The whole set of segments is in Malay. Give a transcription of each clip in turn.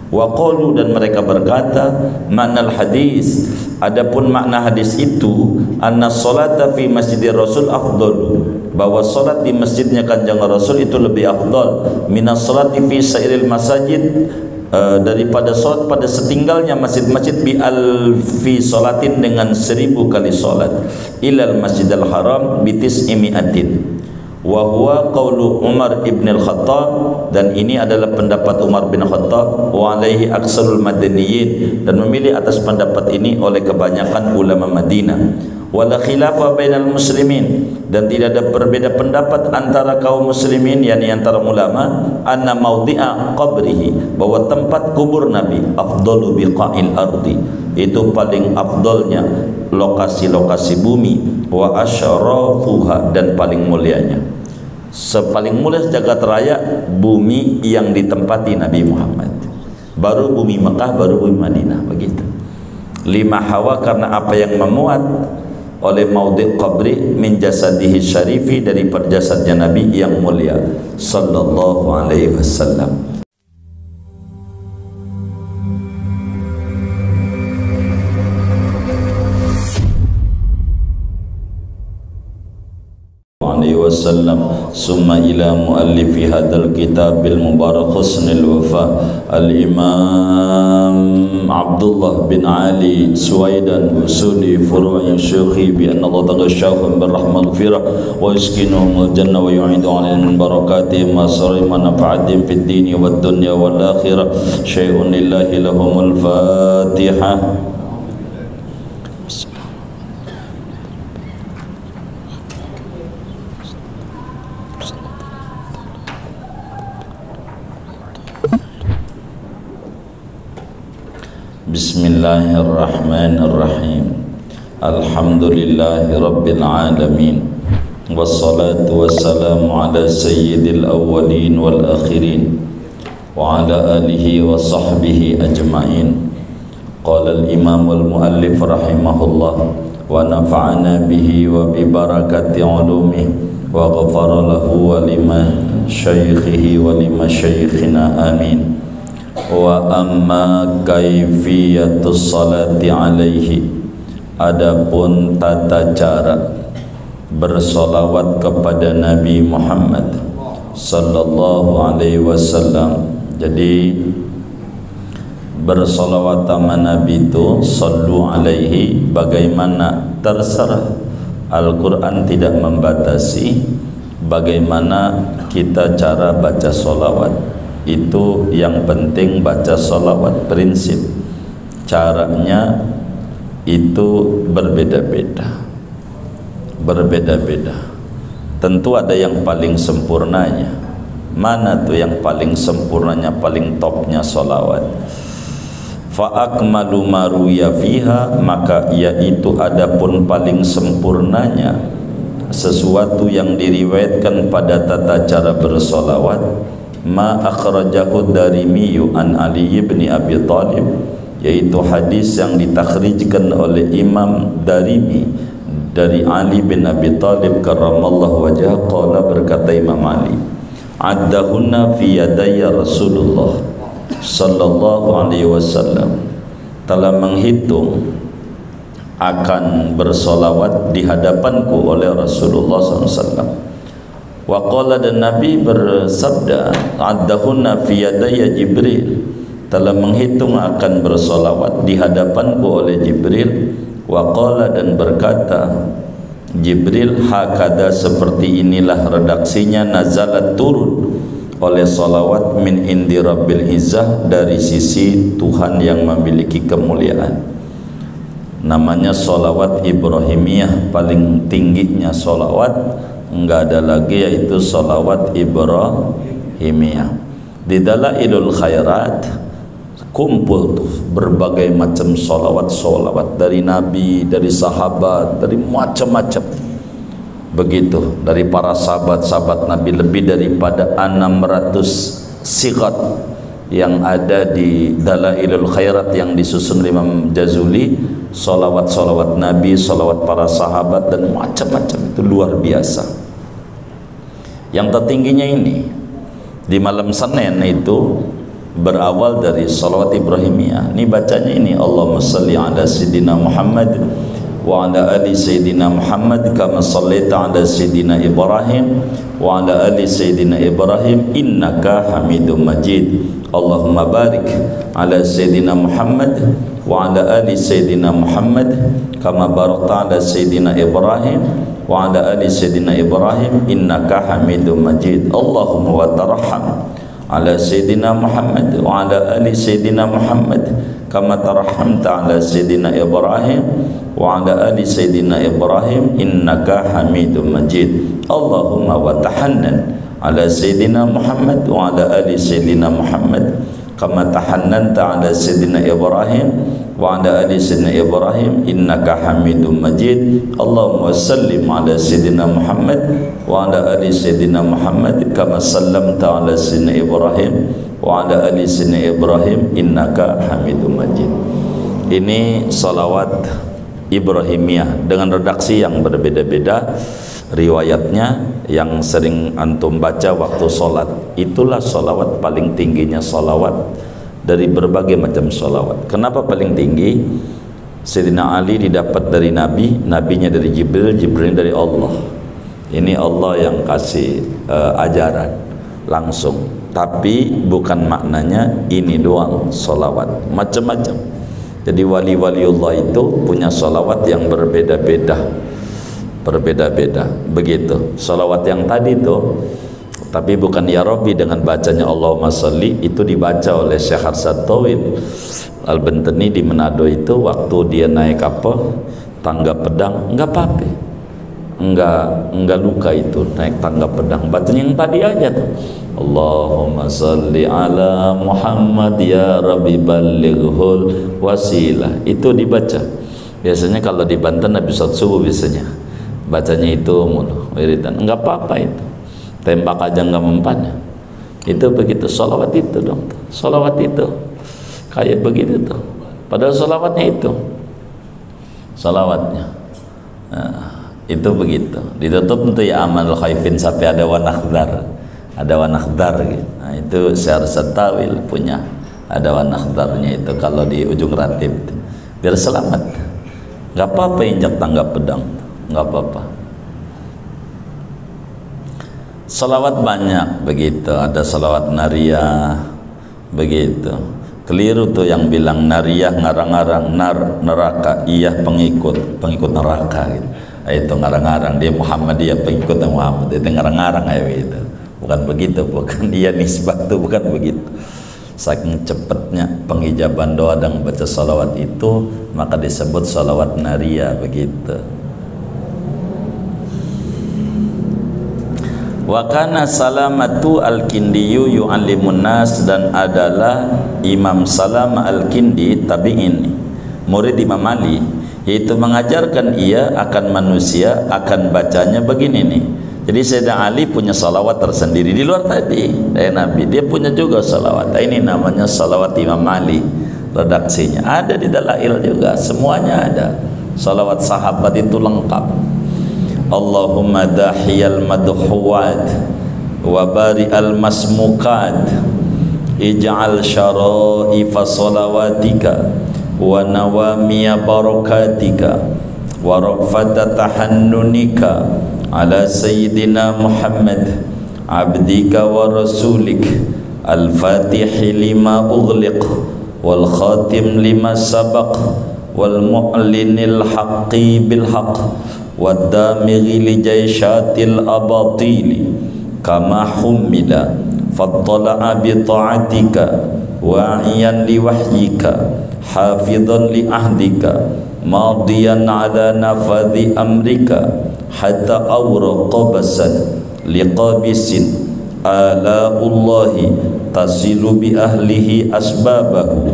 Wa qalu, dan mereka berkata, manal hadis, adapun makna hadis itu, anna salata fi masjidir Rasul afdal, bahwa salat di masjidnya Kanjeng Rasul itu lebih afdal minas salati fi sairil masajid, daripada salat pada setinggalnya masjid-masjid, bi alfi salatin, dengan 1000 kali salat, ilal masjidil haram bi tis'imi'atin. Wa huwa qaulu Umar ibn al-Khattab, dan ini adalah pendapat Umar bin Khattab, wa alaihi aksarul madaniyin, dan memilih atas pendapat ini oleh kebanyakan ulama Madinah. Wala khilafa bainal muslimin, dan tidak ada berbeda pendapat antara kaum muslimin, yakni antara ulama, anna maudhi'a qabrihi, bahwa tempat kubur Nabi afdalu biqa'il ardi, itu paling afdalnya lokasi-lokasi bumi, wa asyrafuha, dan paling mulianya, sepaling mulia jagat raya bumi yang ditempati Nabi Muhammad, baru bumi Mekah, baru bumi Madinah, begitu. Lima hawa, karena apa yang memuat oleh maudhi' qabri min jasadihi syarifi, dari perjasadnya Nabi yang mulia sallallahu alaihi wasallam. wasallam. Summa ila muallifi hadzal kitabil mubarak husnul wafa al-imam Abdullah bin Ali Suwaidan usuli furu'i syekhi bi anna Allah taghashahum birrahmah maghfirah wa yaskinuhumul jannah wa yu'idu 'alaihim min barakatihim ma sari manfa'atihim fid dini wad dunya wal akhirah. Syai'un lillahi lahumul Fatihah. Bismillahirrahmanirrahim. Alhamdulillahi rabbil alamin. Wassalatu wassalamu ala sayyidil awwalin wal akhirin wa ala alihi wa sahbihi ajma'in. Qala al-imam al-muallif rahimahullah wa nafa'ana bihi wa bi barakati ulumihi wa ghafara lahu wa liman syaikhihi wa liman syaikhina amin. Wa amma kaifiyatus salati alaihi, adapun tata cara bersolawat kepada Nabi Muhammad sallallahu alaihi wasallam. Jadi bersolawat sama Nabi itu sallu alaihi bagaimana terserah. Al-Quran tidak membatasi bagaimana kita cara baca solawat. Itu yang penting, baca solawat prinsip caranya itu berbeda-beda. Tentu ada yang paling sempurnanya. Mana tuh yang paling sempurnanya, paling topnya solawat? Fa akmalu ma ruya fiha, maka yaitu adapun paling sempurnanya sesuatu yang diriwayatkan pada tata cara bersolawat, ma akhrajahu Darimi an Ali bin Abi Thalib, yaitu hadis yang ditakhrijkan oleh Imam Darimi dari Ali bin Abi Thalib karramallahu wajhah. Qala, berkata Imam Ali, addahunna fi yadayya Rasulullah sallallahu alaihi wasallam, telah menghitung akan bersolawat di hadapanku oleh Rasulullah SAW. Wa qala, dan Nabi bersabda, addahunna fi yadayya Jibril, telah menghitung akan bersolawat di hadapanku oleh Jibril. Wa qala, dan berkata Jibril, hakada, seperti inilah redaksinya, nazalat, turun oleh solawat min indi rabbil izzah, dari sisi Tuhan yang memiliki kemuliaan. Namanya solawat Ibrahimiyah, paling tingginya solawat enggak ada lagi, yaitu solawat Ibrahimiyah. Di Dalailul Khairat kumpul tuh berbagai macam solawat dari Nabi, dari sahabat, dari macam-macam begitu, dari para sahabat Nabi, lebih daripada 600 sigat yang ada di Dalailul Khairat yang disusun Imam Jazuli. Solawat Nabi, solawat para sahabat, dan macam-macam, itu luar biasa. Yang tertingginya ini di malam Senin itu berawal dari salawat Ibrahimiyah. Ini bacanya ini, Allahumma salli ala Sayyidina Muhammad wa ala ali Sayyidina Muhammad kama sallaita ala Sayyidina Ibrahim wa ala ali Sayyidina Ibrahim innaka Hamidum Majid. Allahumma barik ala Sayyidina Muhammad wa ala ali Sayyidina Muhammad kama barakta ala Sayyidina Ibrahim wa ala ali Sayyidina Ibrahim innaka Hamidum Majid. Allahumma wa tarham ala Sayyidina Muhammad wa ala ali Sayyidina Muhammad kama tarhamta ala Sayyidina Ibrahim wa ala ali Sayyidina Ibrahim innaka Hamidum Majid. Allahumma wa tahannan ala Sayyidina Muhammad wa ala ali Sayyidina Muhammad kama tahannanta ala Sayyidina Ibrahim wa ala ali Sayyidina Ibrahim innaka Hamidum Majid. Allahumma sallim ala Sayyidina Muhammad wa ala ali Sayyidina Muhammad kama sallamta ala Sayyidina Ibrahim wa ala ali Sayyidina Ibrahim innaka Hamidum Majid. Ini salawat Ibrahimiyah dengan redaksi yang berbeda-beda, riwayatnya yang sering antum baca waktu sholat. Itulah salawat paling tingginya salawat dari berbagai macam salawat. Kenapa paling tinggi? Sayyidina Ali didapat dari Nabi, Nabinya dari Jibril, Jibril dari Allah. Ini Allah yang kasih ajaran langsung, tapi bukan maknanya ini doang salawat, macam-macam. Jadi wali-waliullah itu punya salawat yang berbeda-beda, begitu. Salawat yang tadi itu, tapi bukan ya Rabbi dengan bacanya Allahumma salli, itu dibaca oleh Syekh Harsad Tawil Al-Bentani di Manado itu waktu dia naik apa, tangga pedang, enggak apa-apa, enggak luka itu naik tangga pedang, bacanya yang tadi aja tuh, Allahumma salli ala Muhammad ya Rabbi ballighul wasilah, itu dibaca. Biasanya kalau di Banten habis sholat subuh biasanya bacanya itu mulu wiridan, enggak apa-apa itu, tembak aja enggak mempan. Itu begitu, salawat itu dong, salawat itu kayak begitu tuh, padahal salawatnya itu salawatnya. Nah, itu begitu ditutup untuk ya amal khaifin sampai ada wanakhdar gitu. Nah, itu Syekh Satawil punya ada wanakhdarnya itu kalau di ujung ratib biar selamat. Nggak apa-apa injak tangga pedang, nggak apa-apa. Salawat banyak begitu, ada salawat nariyah begitu. Keliru tuh yang bilang nariyah ngarang-ngarang, neraka, iya pengikut neraka gitu. Itu ngarang-ngarang, dia Muhammadiyah pengikut Muhammad, itu ngarang-ngarang kayak gitu. Bukan begitu, bukan dia nisbah tuh, bukan begitu. Saking cepatnya pengijaban doa dan baca salawat itu, maka disebut salawat nariyah begitu. Wa kana Salamatu Al-Kindiyu yu'allimun nas, dan adalah Imam Salamah Al-Kindi tabi'in, murid Imam Ali, yaitu mengajarkan ia akan manusia akan bacanya begini nih. Jadi Sayyidina Ali punya salawat tersendiri di luar tadi dari Nabi, dia punya juga salawat. Ini namanya salawat Imam Ali, redaksinya ada di Dalail juga, semuanya ada. Salawat sahabat itu lengkap. Allahumma dahiyal madhuwat wa bari'al masmukat ij'al syara'ifa salawatika wa nawamiya barakatika wa rafata tahannunika ala sayyidina Muhammad abdika wa rasulik al-fatihi lima ughliq wal khatim lima sabaq wal mu'linil haqqi bil haqq waddamighi li jayshatil abatili kama humila fattala'a bi ta'atika wa'iyan li wahyika hafidhan li ahdika madiyan ala nafadhi amrika hatta awra qabasan li qabisin ala'ullahi tasilu bi ahlihi asbabahu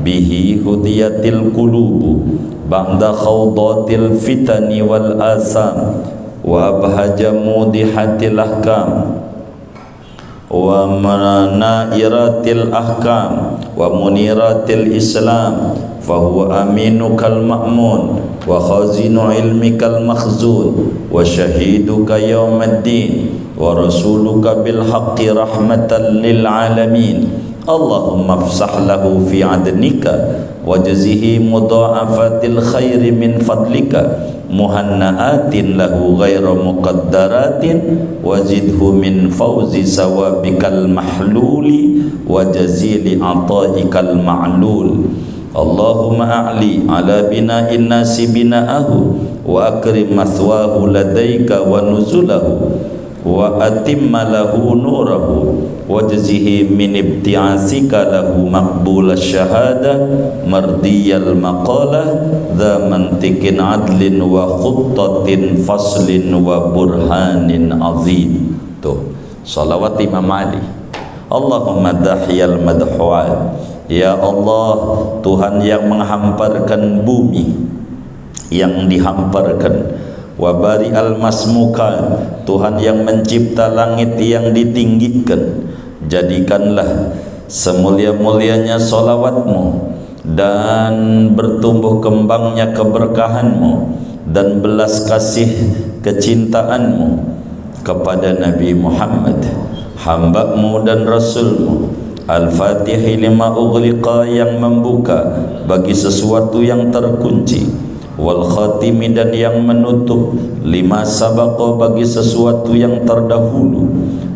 bihi hudiyatil qulubu ba'da khawdatil fitani wal asam wa abhaja mudihatil ahkam wa manairatil ahkam wa muniratil islam fahuwa aminukal ma'mun wa khazinu ilmikal makhzun wa syahiduka yawmaddin wa rasuluka bil haqqi rahmatan lil alamin Allahumma afsah lahu fi adnika wajzihi mudha'afatil khairi min fadlika muhanna'atin lahu ghaira muqaddaratin wazidhu min fawzi sawabikal mahluli wa jazili ataikal ma'lul. Allahumma a'li ala bina'in nasi bina'ahu wa akrim mathwahu ladaika wa nuzulahu wa atimma lahu nurahu wajzihi min ibti'asika lahu maqbul syahada mardiyal maqalah dha mantikin adlin wa khuttatin faslin wa burhanin azim. Tuh salawat Imam Ali. Allahumma dahiyal madhuat, ya Allah Tuhan yang menghamparkan bumi yang dihamparkan, wabari al-masmukan, Tuhan yang mencipta langit yang ditinggikan, jadikanlah semulia-mulianya solawatmu dan bertumbuh kembangnya keberkahanmu dan belas kasih kecintaanmu kepada Nabi Muhammad, hamba-Mu dan Rasul-Mu, Al-Fatihah lima ughliqa, yang membuka bagi sesuatu yang terkunci, wal khatimi, dan yang menutup lima sabaqa, bagi sesuatu yang terdahulu,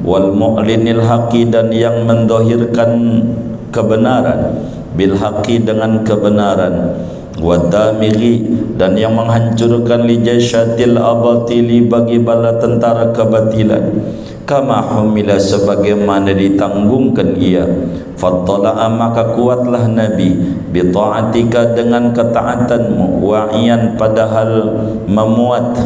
wal mu'linil haqi, dan yang mendohirkan kebenaran, bil haqi, dengan kebenaran, wadamighi, dan yang menghancurkan li jasyatil abatili, bagi bala tentara kebatilan, kama humila, sebagaimana ditanggungkan ia, fattala'a, maka kuatlah Nabi, bi ta'atika, dengan ketaatanmu, wa'iyan, padahal memuat,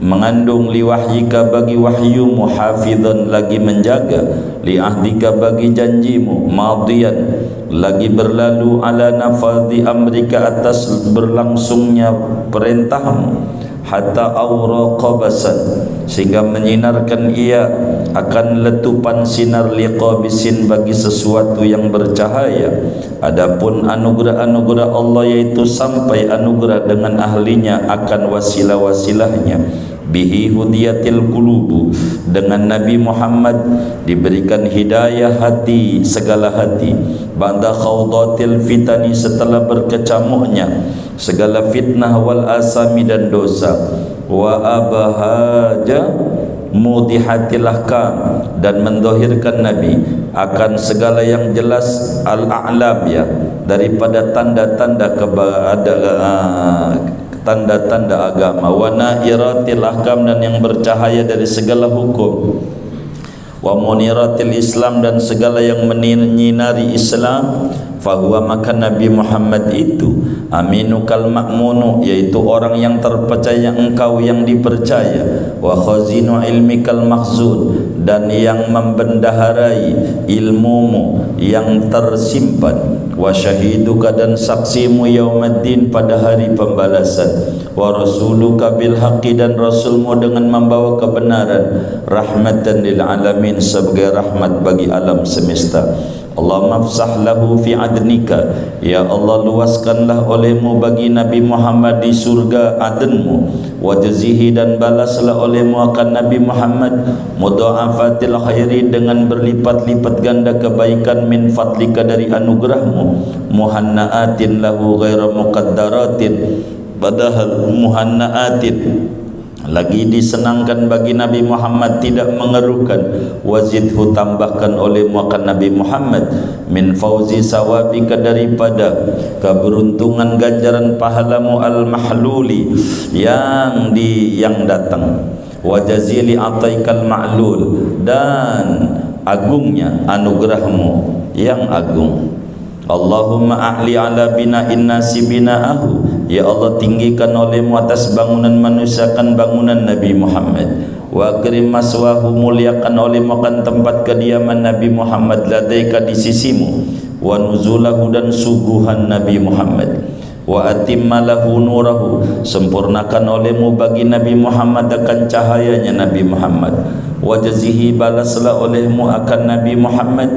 mengandung, li wahyika, bagi wahyumu, hafidhan, lagi menjaga, li ahdika, bagi janjimu, madiyan, lagi berlalu, ala nafadhi amrika, atas berlangsungnya perintahmu, hatta awra qabasan, sehingga menyinarkan ia akan letupan sinar liqabisin, bagi sesuatu yang bercahaya. Adapun anugerah-anugerah Allah, yaitu sampai anugerah dengan ahlinya akan wasilah-wasilahnya. Bihi hudiyatil qulubu, dengan Nabi Muhammad diberikan hidayah hati, segala hati, ba'da khawdatil fitani, setelah berkecamuknya segala fitnah, wal asami, dan dosa, wa abahaja mudihatil ahkam, dan mendohirkan Nabi akan segala yang jelas, al-a'lam, ya, daripada tanda-tanda tanda-tanda agama, wa nairatil ahkam, dan yang bercahaya dari segala hukum, wa muniratil Islam, dan segala yang menyinari Islam. Fahuwa, maka Nabi Muhammad itu aminukal ma'munu, yaitu orang yang terpercaya, engkau yang dipercaya, wa khazinu ilmikal makhzun, dan yang membendaharai ilmumu yang tersimpan, wa syahiduka, dan saksimu yaumaddin, pada hari pembalasan, wa rasuluka bil haqqi, dan rasulmu dengan membawa kebenaran, rahmatan lil alamin, sebagai rahmat bagi alam semesta. Allahumma afsah lahu fi adnika, ya Allah luaskanlah olehmu bagi Nabi Muhammad di surga Adenmu, wajzihi, dan balaslah olehmu akan Nabi Muhammad mudha'afatil khairi, dengan berlipat-lipat ganda kebaikan, min fadlika, dari anugerahmu, muhanna'atin lahu ghaira muqaddaratin, padahal muhanna'atin, lagi disenangkan bagi Nabi Muhammad, tidak mengeruhkan, wazidhu, tambahkan oleh makan Nabi Muhammad, min fauzi sawabika, daripada keberuntungan ganjaran pahalamu, al-mahluli, yang datang, wajazili ataikal ma'lul, dan agungnya anugerahmu yang agung. Allahumma a'li ala bina'in nasi bina'ahu, ya Allah tinggikan olehmu atas bangunan manusia kan bangunan Nabi Muhammad, wa akrim maswahu, muliakan olehmu akan tempat kediaman Nabi Muhammad, ladaika, di sisimu, wa nuzulahu, dan suguhan Nabi Muhammad, wa atimma lahu nurahu, sempurnakan olehmu bagi Nabi Muhammad akan cahayanya Nabi Muhammad, wa jazihi, balaslah olehmu akan Nabi Muhammad,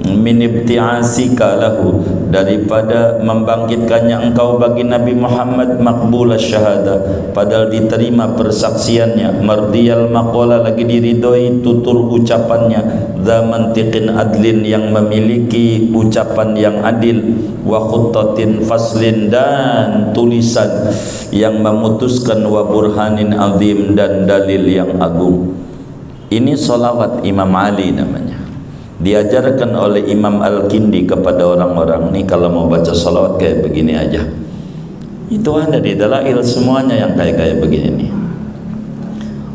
min ibti'asika lahu, daripada membangkitkannya engkau bagi Nabi Muhammad, maqbul syahada, padahal diterima persaksiannya, mardiyal maqala, lagi diridhoi tutur ucapannya, dza mantiqin adlin yang memiliki ucapan yang adil, wa khuttatin faslin dan tulisan yang memutuskan, wa burhanin azim dan dalil yang agung. Ini salawat Imam Ali namanya. Diajarkan oleh Imam Al-Kindi kepada orang-orang ni, kalau mau baca salawat kayak begini aja. Itu ada di Dalail semuanya yang kayak begini nih.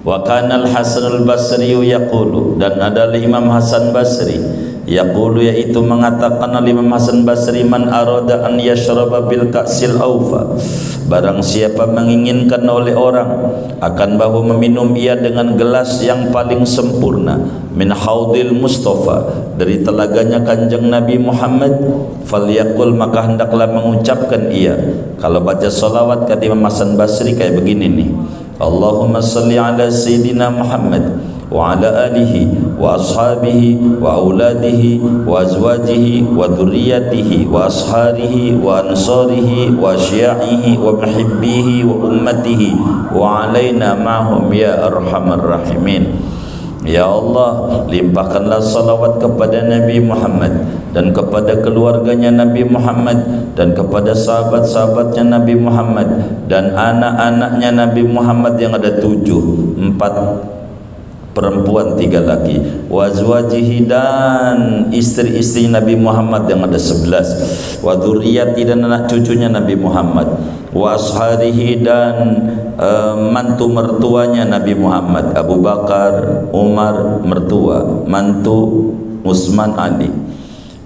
Wa kana al-Hasan al-Basri yaqulu, dan adalah Imam Hasan Basri yaqulu, yaitu mengatakan oleh Imam Hasan Basri, man arada an yashraba bil ka'sil awfa, barang siapa menginginkan oleh orang akan bahu meminum ia dengan gelas yang paling sempurna, min haudil Mustafa, dari telaganya kanjeng Nabi Muhammad, falyaqul, maka hendaklah mengucapkan ia. Kalau baca salawat kata Imam Hasan Basri kayak begini nih, Allahumma salli ala Sayyidina Muhammad wa ala alihi wa ashabihi wa auladihi wa azwajihi wa dhurriyyatihi wa asharihi wa ansarihi wa syiaihi wa muhibbihi wa ummatihi wa alaina ma'hum ya arhamar rahimin. Ya Allah, limpahkanlah salawat kepada Nabi Muhammad dan kepada keluarganya Nabi Muhammad dan kepada sahabat-sahabatnya Nabi Muhammad dan anak-anaknya Nabi Muhammad yang ada 7, 4 perempuan 3 laki, wa azwajihi dan istri-istri Nabi Muhammad yang ada 11, wa dzurriyyati dan anak cucunya Nabi Muhammad, wa asharihi dan mantu mertuanya Nabi Muhammad, Abu Bakar, Umar mertua, mantu Utsman, Ali,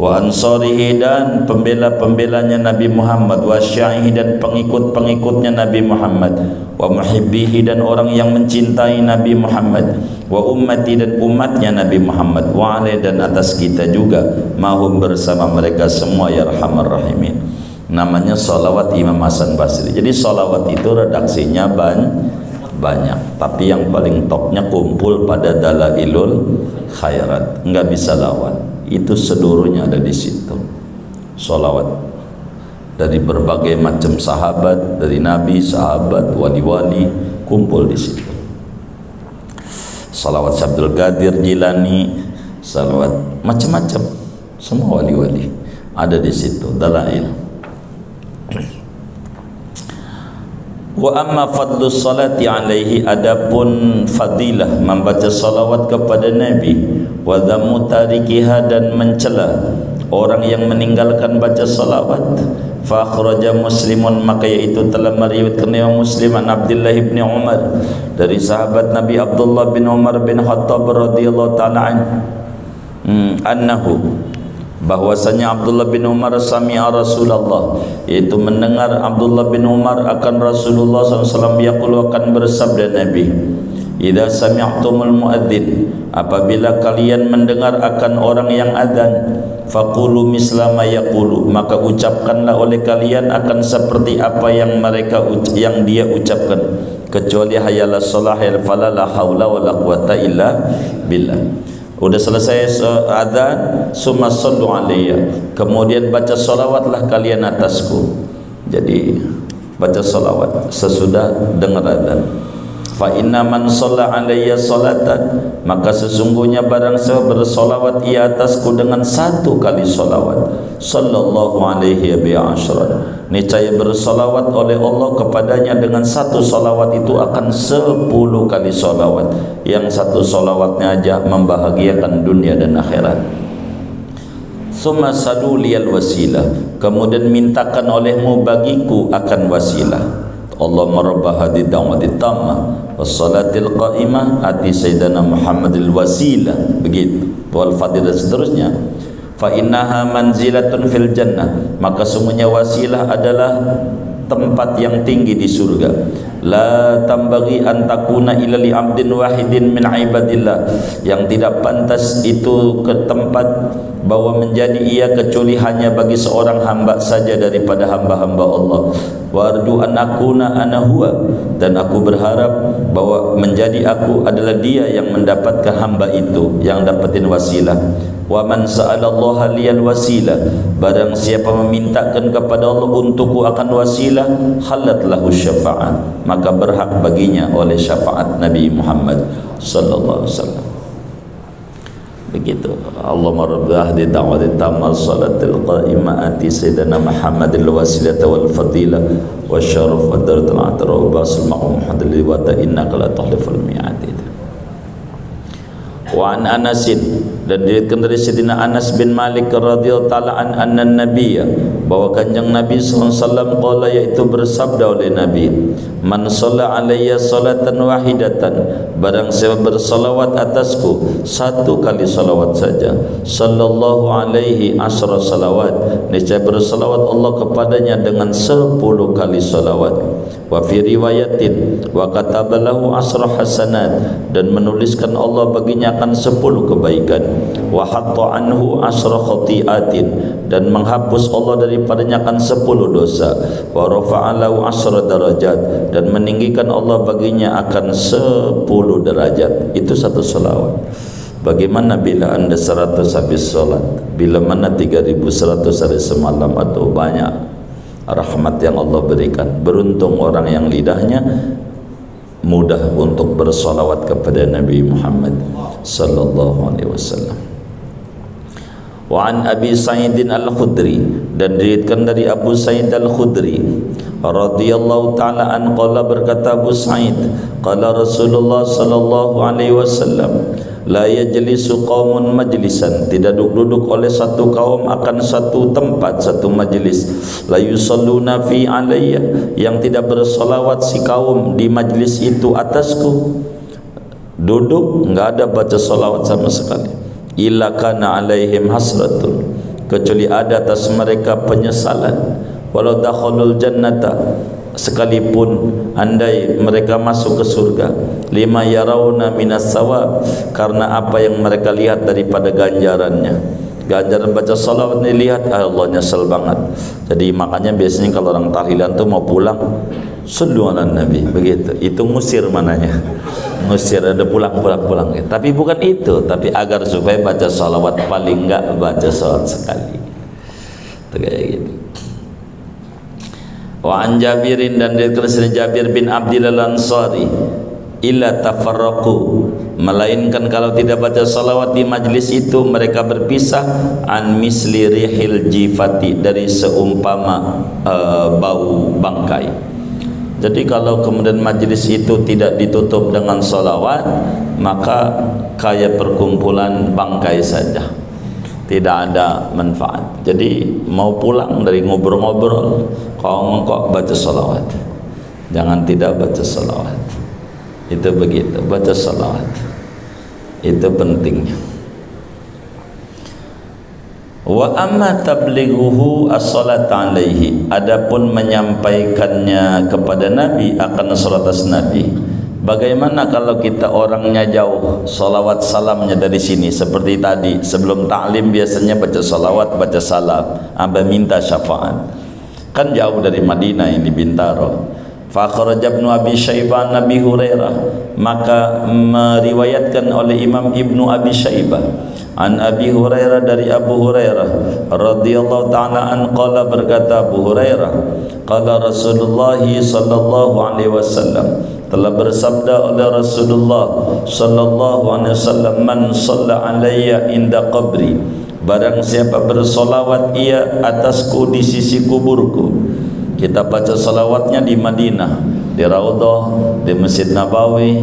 wa ansarihi dan pembela-pembelanya Nabi Muhammad, wa syiaihi dan pengikut-pengikutnya Nabi Muhammad, wa muhibbihi dan orang yang mencintai Nabi Muhammad, wa ummati dan umatnya Nabi Muhammad, wa alai dan atas kita juga, mahum bersama mereka semua ya arhamar rahimin. Namanya salawat Imam Hasan Basri. Jadi salawat itu redaksinya banyak, tapi yang paling topnya kumpul pada Dalailul Khairat, enggak bisa lawan. Itu seluruhnya ada di situ. Salawat dari berbagai macam sahabat, dari Nabi, sahabat, wali-wali kumpul di situ. Salawat Abdul Qadir Jilani, salawat macam-macam, semua wali-wali ada di situ. Dalail. Wa amma fadlus salati alaihi, adapun fadilah membaca salawat kepada Nabi, wa dhammu tarikiha dan mencela orang yang meninggalkan baca salawat, fa akhraja Muslimun, maka yaitu telah meriwayatkan Imam Muslim an Abdullah bin Umar, dari sahabat Nabi Abdullah bin Umar bin Khattab radhiyallahu taala anhu, bahwasanya Abdullah bin Umar sami'a Rasulullah, yaitu mendengar Abdullah bin Umar akan Rasulullah SAW yaqulu, akan bersabda Nabi, idza sami'tumul muadzin, apabila kalian mendengar akan orang yang adzan, faqulu misla ma yaqulu, maka ucapkanlah oleh kalian akan seperti apa yang dia ucapkan, kecuali hayalas shalah fala la haula wala quwata illa billah. Udah selesai adzan, summa sallu alayya, kemudian baca salawatlah kalian atasku. Jadi baca salawat sesudah dengar adzan. Fa inna man shalla alayya salatan, maka sesungguhnya barang siapa bersolawat ia atasku dengan 1 kali solawat, sallallahu alaihi wa ashran, niscaya bersolawat oleh Allah kepadanya dengan 1 solawat itu akan 10 kali solawat, yang 1 solawatnya aja membahagiakan dunia dan akhirat. Summa salu liyal wasilah, kemudian mintakan olehmu bagiku akan wasilah. Allahumma rabba hadhihi da'wati tammah wassalatil qa'imah ati sayyidina Muhammadil wasilah, begitu wal fadilah seterusnya. Fa innaha manzilatun fil jannah, maka sungguhnya wasilah adalah tempat yang tinggi di surga. La tambagi an takuna illa li abdin wahidin min ibadillah, yang tidak pantas itu ke tempat bahwa menjadi ia kecuali hanya bagi seorang hamba saja daripada hamba-hamba Allah. Wa arju an akuna ana huwa, dan aku berharap bahwa menjadi aku adalah dia yang mendapatkan hamba itu, yang dapatin wasilah. Wa man sa'alallaha liyal wasilah, barang siapa memintakan kepada Allah untukku akan wasilah, halat lahu syafa'at, maka berhak baginya oleh syafaat Nabi Muhammad sallallahu alaihi wasallam. begitu. Allahumma rabbi ahdi da'wati tamma salatil qa'imah ati sayyidina Muhammadil wasilata wal fadilah wa syaraf wa daratul athara wa basul maqam hadli wa ta innaka la tahliful mi'ad. Wa an Anasin, dan diriwayatkan dari Sayyidina Anas bin Malik radhiyallahu taala anna nabiyya, bahwa kanjeng Nabi sallallahu alaihi wasallam qala, yaitu bersabda oleh Nabi, man shalla alayya salatan wahidatan, barang siapa bersalawat atasku satu kali salawat saja, sallallahu alaihi asra salawat, niscaya bersalawat Allah kepadanya dengan 10 kali salawat. Wa fi riwayatin wa katabalahu asra hasanat, dan menuliskan Allah baginya akan 10 kebaikan. Wa hatta anhu asra khati'atin, dan menghapus Allah daripadanya akan 10 dosa. Wa rafa'alahu asra darajat, dan meninggikan Allah baginya akan 10 derajat. Itu satu salawat. Bagaimana bila anda 100 habis salat? Bila mana 3100 hari semalam? Atau banyak rahmat yang Allah berikan. Beruntung orang yang lidahnya mudah untuk bersalawat kepada Nabi Muhammad sallallahu alaihi wasallam. Wa an Abi Sa'id Al-Khudri, dan diriwayatkan dari Abu Sa'id Al-Khudri radhiyallahu taala an qala, berkata Abu Sa'id, qala Rasulullah sallallahu alaihi wasallam, la yajlisu qaumun majlisan, tidak duduk oleh satu kaum akan satu tempat, satu majlis, la yusalluna fi alayya, yang tidak bersolawat si kaum di majlis itu atasku, duduk enggak ada baca solawat sama sekali, illa kana alaihim hasratun, kecuali ada atas mereka penyesalan, walau dakhalul jannata, sekalipun andai mereka masuk ke surga, lima yarawna minas sawab, karena apa yang mereka lihat daripada ganjarannya. Ganjaran baca salawat ini lihat, Allah nyesel banget. Jadi makanya biasanya kalau orang tahlilan tuh mau pulang, sallu ala nabi, begitu. Itu ngusir mananya, ngusir, ada pulang. Tapi bukan itu, tapi agar supaya baca salawat, paling enggak baca salawat sekali. Itu kayak gitu. Wa an Jabirin, dan dari Jabir bin Abdillah Al-Ansari, illa tafarraqu, melainkan kalau tidak baca salawat di majlis itu mereka berpisah, an misli rihil jifati, dari seumpama bau bangkai. Jadi kalau kemudian majlis itu tidak ditutup dengan salawat, maka kayak perkumpulan bangkai saja, tidak ada manfaat. Jadi mau pulang dari ngobrol-ngobrol, kok baca salawat, jangan tidak baca salawat. Itu begitu, baca salawat itu pentingnya. Wa amma tablighuhu as-salat alaihi, adapun menyampaikannya kepada Nabi akan salat atas Nabi. Bagaimana kalau kita orangnya jauh, salawat salamnya dari sini, seperti tadi sebelum ta'lim biasanya baca salawat, baca salam, aba minta syafaat, kan jauh dari Madinah ini Bintaro. Fa kharaja Ibnu Abi Syaibah Nabi Hurairah, maka meriwayatkan oleh Imam Ibnu Abi Syaibah an Abi Hurairah, dari Abu Hurairah radhiyallahu taala an qala, berkata Abu Hurairah, qala Rasulullah sallallahu alaihi wasallam, telah bersabda oleh Rasulullah sallallahu alaihi wasallam, man shalla alayya inda qabri, barang siapa bersolawat ia atasku di sisi kuburku. Kita baca salawatnya di Madinah, di Raudhah, di Masjid Nabawi,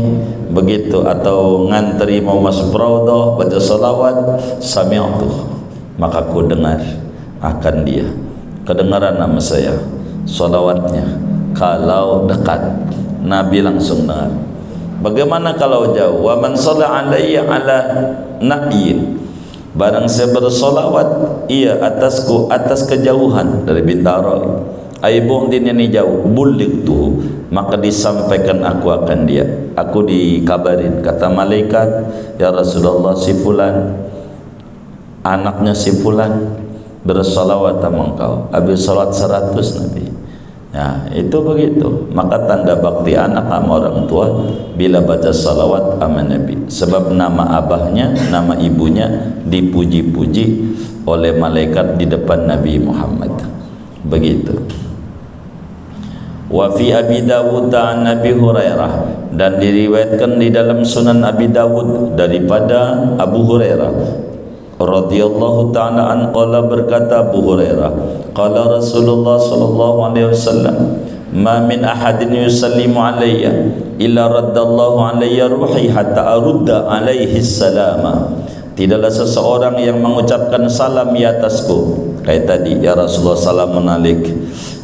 begitu, atau ngantri mau masuk Raudhah baca salawat, sami'tu, maka ku dengar akan dia, kedengaran nama saya salawatnya. Kalau dekat, Nabi langsung dengar. Bagaimana kalau jauh? Wa man shalla alayya ala na'yin, barang saya bersolawat ia atasku atas kejauhan, dari Bintaro, aibu'din, ini jauh, bulik tuh, maka disampaikan aku akan dia, aku dikabarin, kata malaikat, ya Rasulullah, si fulan anaknya si fulan bersalawat sama engkau, habis salat 100 Nabi. Ya, itu begitu. Maka tanda bakti anak sama orang tua bila baca salawat sama Nabi, sebab nama abahnya, nama ibunya dipuji-puji oleh malaikat di depan Nabi Muhammad. Begitu. Wa fi Abi Dawud an Nabi Hurairah, dan diriwayatkan di dalam Sunan Abi Dawud daripada Abu Hurairah radhiyallahu ta'ala an, qala, berkata Abu Hurairah, qala Rasulullah sallallahu alaihi wasallam, ma min ahadin yusallimu alayya illa raddallahu alayya ruhi hatta arudda alaihi salama. Tidaklah seseorang yang mengucapkan salam di atasku, kayak tadi, ya Rasulullah salamun alaik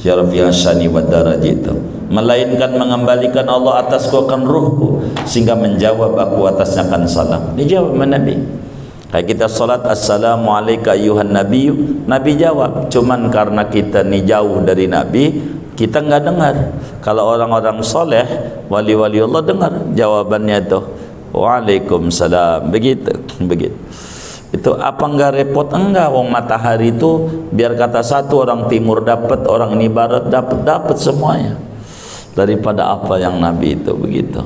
ya rafi'ah syani wa darajat, melainkan mengembalikan Allah atasku akan ruhku, sehingga menjawab aku atasnya akan salam. Dijawab Nabi. Kayak kita salat, assalamu alayka ayyuhan nabiyyu, Nabi jawab. Cuman karena kita ni jauh dari Nabi, kita enggak dengar. Kalau orang-orang soleh, wali-wali Allah dengar jawabannya itu, waalaikumsalam, begitu. Itu apa enggak repot? Enggak. Wong matahari itu biar kata satu, orang timur dapat, orang ini barat dapat semuanya daripada apa yang Nabi itu, begitu.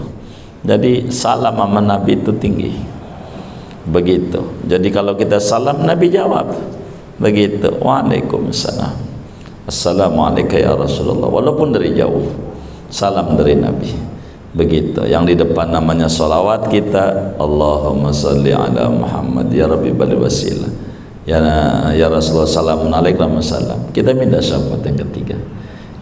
Jadi salam sama Nabi itu tinggi, begitu. Jadi kalau kita salam, Nabi jawab begitu, waalaikumsalam, assalamualaikum ya Rasulullah, walaupun dari jauh, salam dari Nabi, begitu. Yang di depan namanya salawat kita, Allahumma salli ala Muhammad ya Rabbi bali wasilah ya Rasulullah salamun alaikum salam. Kita minta syafaat yang ketiga,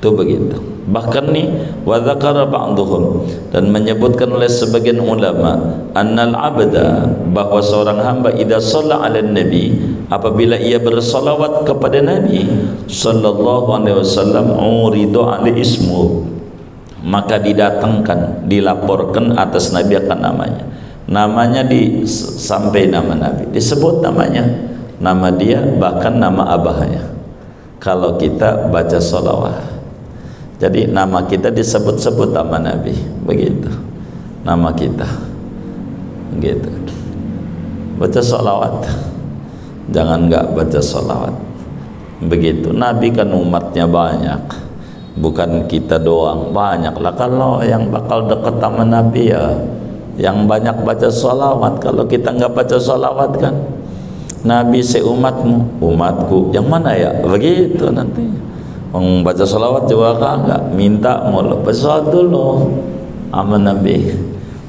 itu begitu. Bahkan nih, wa dzakara ba'dhum, dan menyebutkan oleh sebagian ulama, annal abda, bahwa seorang hamba idza shalla 'alan nabi, apabila ia bersalawat kepada Nabi sallallahu alaihi wasallam, uridu alaihi ismu, maka didatangkan, dilaporkan atas Nabi akan namanya sampai nama Nabi, disebut namanya, nama dia, bahkan nama abahnya. Kalau kita baca salawat, jadi nama kita disebut-sebut sama Nabi, begitu. Nama kita, begitu. Baca salawat, jangan enggak baca salawat, begitu. Nabi kan umatnya banyak, bukan kita doang, banyak lah. Kalau yang bakal dekat sama Nabi ya yang banyak baca salawat. Kalau kita enggak baca salawat kan, Nabi seumatmu, umatku yang mana ya, begitu nanti. Membaca salawat juga enggak, minta mulu, baca dulu sama Nabi,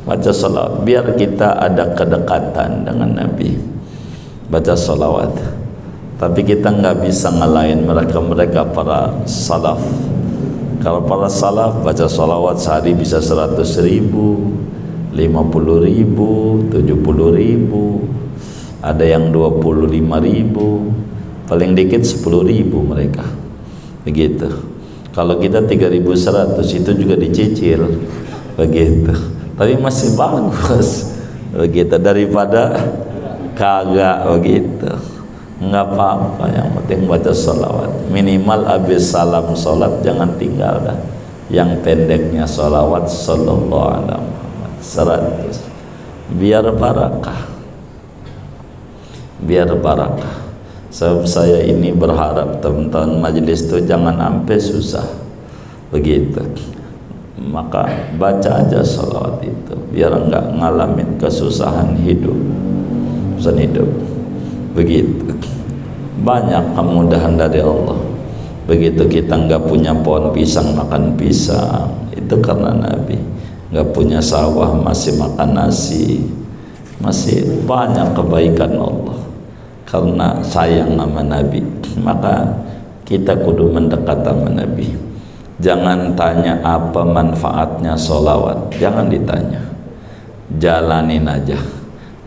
baca salawat biar kita ada kedekatan dengan Nabi, baca salawat. Tapi kita enggak bisa ngalahin mereka para salaf. Kalau para salaf baca salawat sehari bisa 100.000, 50.000, 70.000, ada yang 25.000, paling dikit 10.000 mereka, begitu. Kalau kita 3.100 itu juga dicicil, begitu. Tapi masih bagus, begitu, daripada kagak, begitu. Enggak apa-apa, yang penting baca salawat. Minimal habis salam salat jangan tinggal dah. Yang pendeknya salawat sallallahu alaihi wasallam 100, biar barakah. Sebab saya ini berharap teman-teman majelis itu jangan sampai susah, begitu. Maka baca aja salawat itu biar enggak ngalamin kesusahan hidup, begitu. Banyak kemudahan dari Allah. Begitu kita enggak punya pohon pisang, makan pisang, itu karena Nabi. Enggak punya sawah, masih makan nasi. Masih banyak kebaikan Allah karena sayang sama Nabi. Maka kita kudu mendekat sama Nabi. Jangan tanya apa manfaatnya sholawat, jangan ditanya, jalanin aja,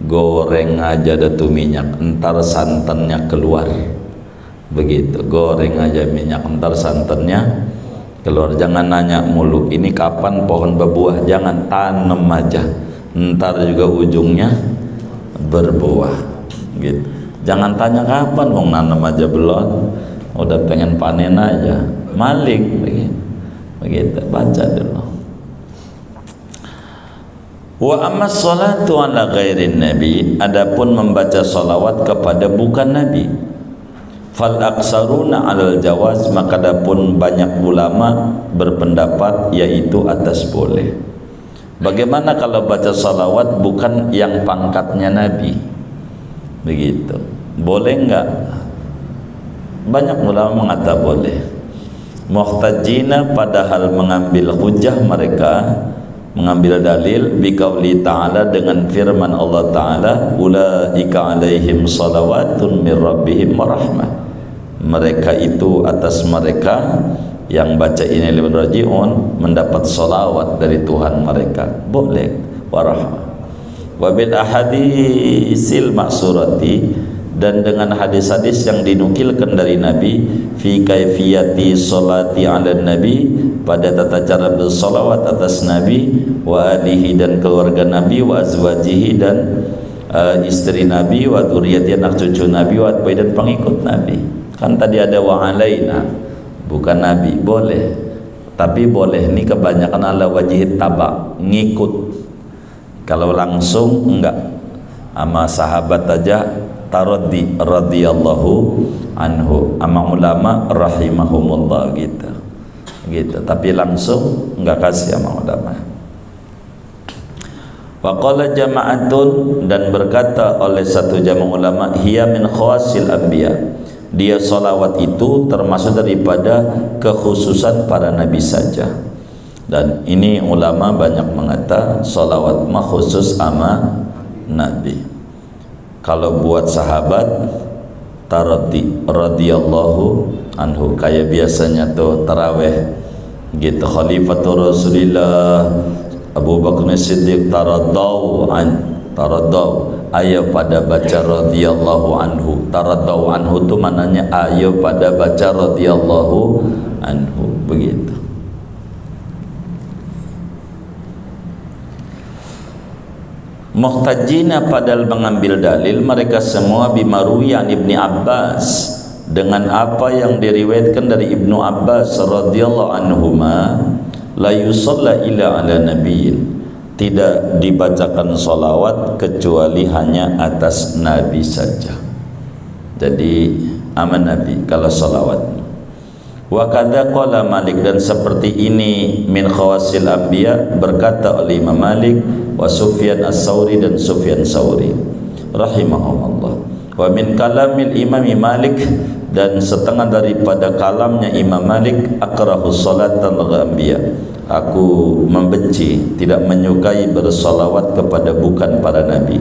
goreng aja datu minyak, entar santannya keluar, begitu. Goreng aja minyak, entar santannya keluar. Jangan nanya mulu, ini kapan pohon berbuah, jangan, tanam aja, entar juga ujungnya berbuah, gitu. Jangan tanya kapan, wong nanam aja belum, udah pengen panen aja, maling, begitu. Baca dulu. Wa amma sholatu ala ghairin nabi, adapun membaca salawat kepada bukan nabi, fal aksaruna alal jawaz, maka adapun banyak ulama berpendapat yaitu atas boleh. Bagaimana kalau baca salawat bukan yang pangkatnya nabi, begitu, boleh enggak? Banyak ulama mengatakan boleh. Muhtajina padahal mengambil hujah mereka, mengambil dalil biqauli ta'ala dengan firman Allah Ta'ala, ulaika alaihim salawatun min rabbihim warahmah. Mereka itu atas mereka yang baca ini rajiun mendapat salawat dari Tuhan mereka. Boleh warahmah. Wa bil ahadisil maksurati, dan dengan hadis-hadis yang dinukilkan dari Nabi fi kaifiyati salati ala nabi, pada tata cara bersalawat atas Nabi, wa alihi dan keluarga Nabi, wa azwajihi dan istri Nabi, wa dzurriyyati anak cucu Nabi, wa atba'i dan pengikut Nabi. Kan tadi ada wa alaina, bukan Nabi. Boleh, tapi boleh ini kebanyakan ala wajih taba, ngikut. Kalau langsung enggak, sama sahabat aja taraddi radhiyallahu anhu, ama ulama rahimahumullah gitu. Tapi langsung enggak kasih sama ulama. Wa qala jama'atun, dan berkata oleh satu jamaah ulama, hiya min khawasil anbiya, dia salawat itu termasuk daripada kekhususan para nabi saja. Dan ini ulama banyak mengata salawat mah khusus sama nabi. Kalau buat sahabat taraddi radhiyallahu anhu, kayak biasanya tuh tarawih gitu, khalifatul Rasulillah Abu Bakar Siddiq taradau ayo pada baca radhiyallahu anhu. Taradau anhu itu maknanya ayo pada baca radhiyallahu anhu, begitu. Muhtajina padahal mengambil dalil mereka semua bimaruyan Ibni Abbas, dengan apa yang diriwayatkan dari Ibnu Abbas radhiyallahu anhuma, la yusalla ila ala nabiyyin, tidak dibacakan salawat kecuali hanya atas nabi saja. Jadi aman nabi kalau salawat. Wa kadza qala Malik, dan seperti ini min khawasil anbiya berkata oleh Imam Malik wa Sufyan as-Sauri dan Sufyan Sauri rahimahumullah. Wa min kalamil Imam Malik, dan setengah daripada kalamnya Imam Malik, akrahus salatal anbiya, aku membenci, tidak menyukai bersalawat kepada bukan para nabi.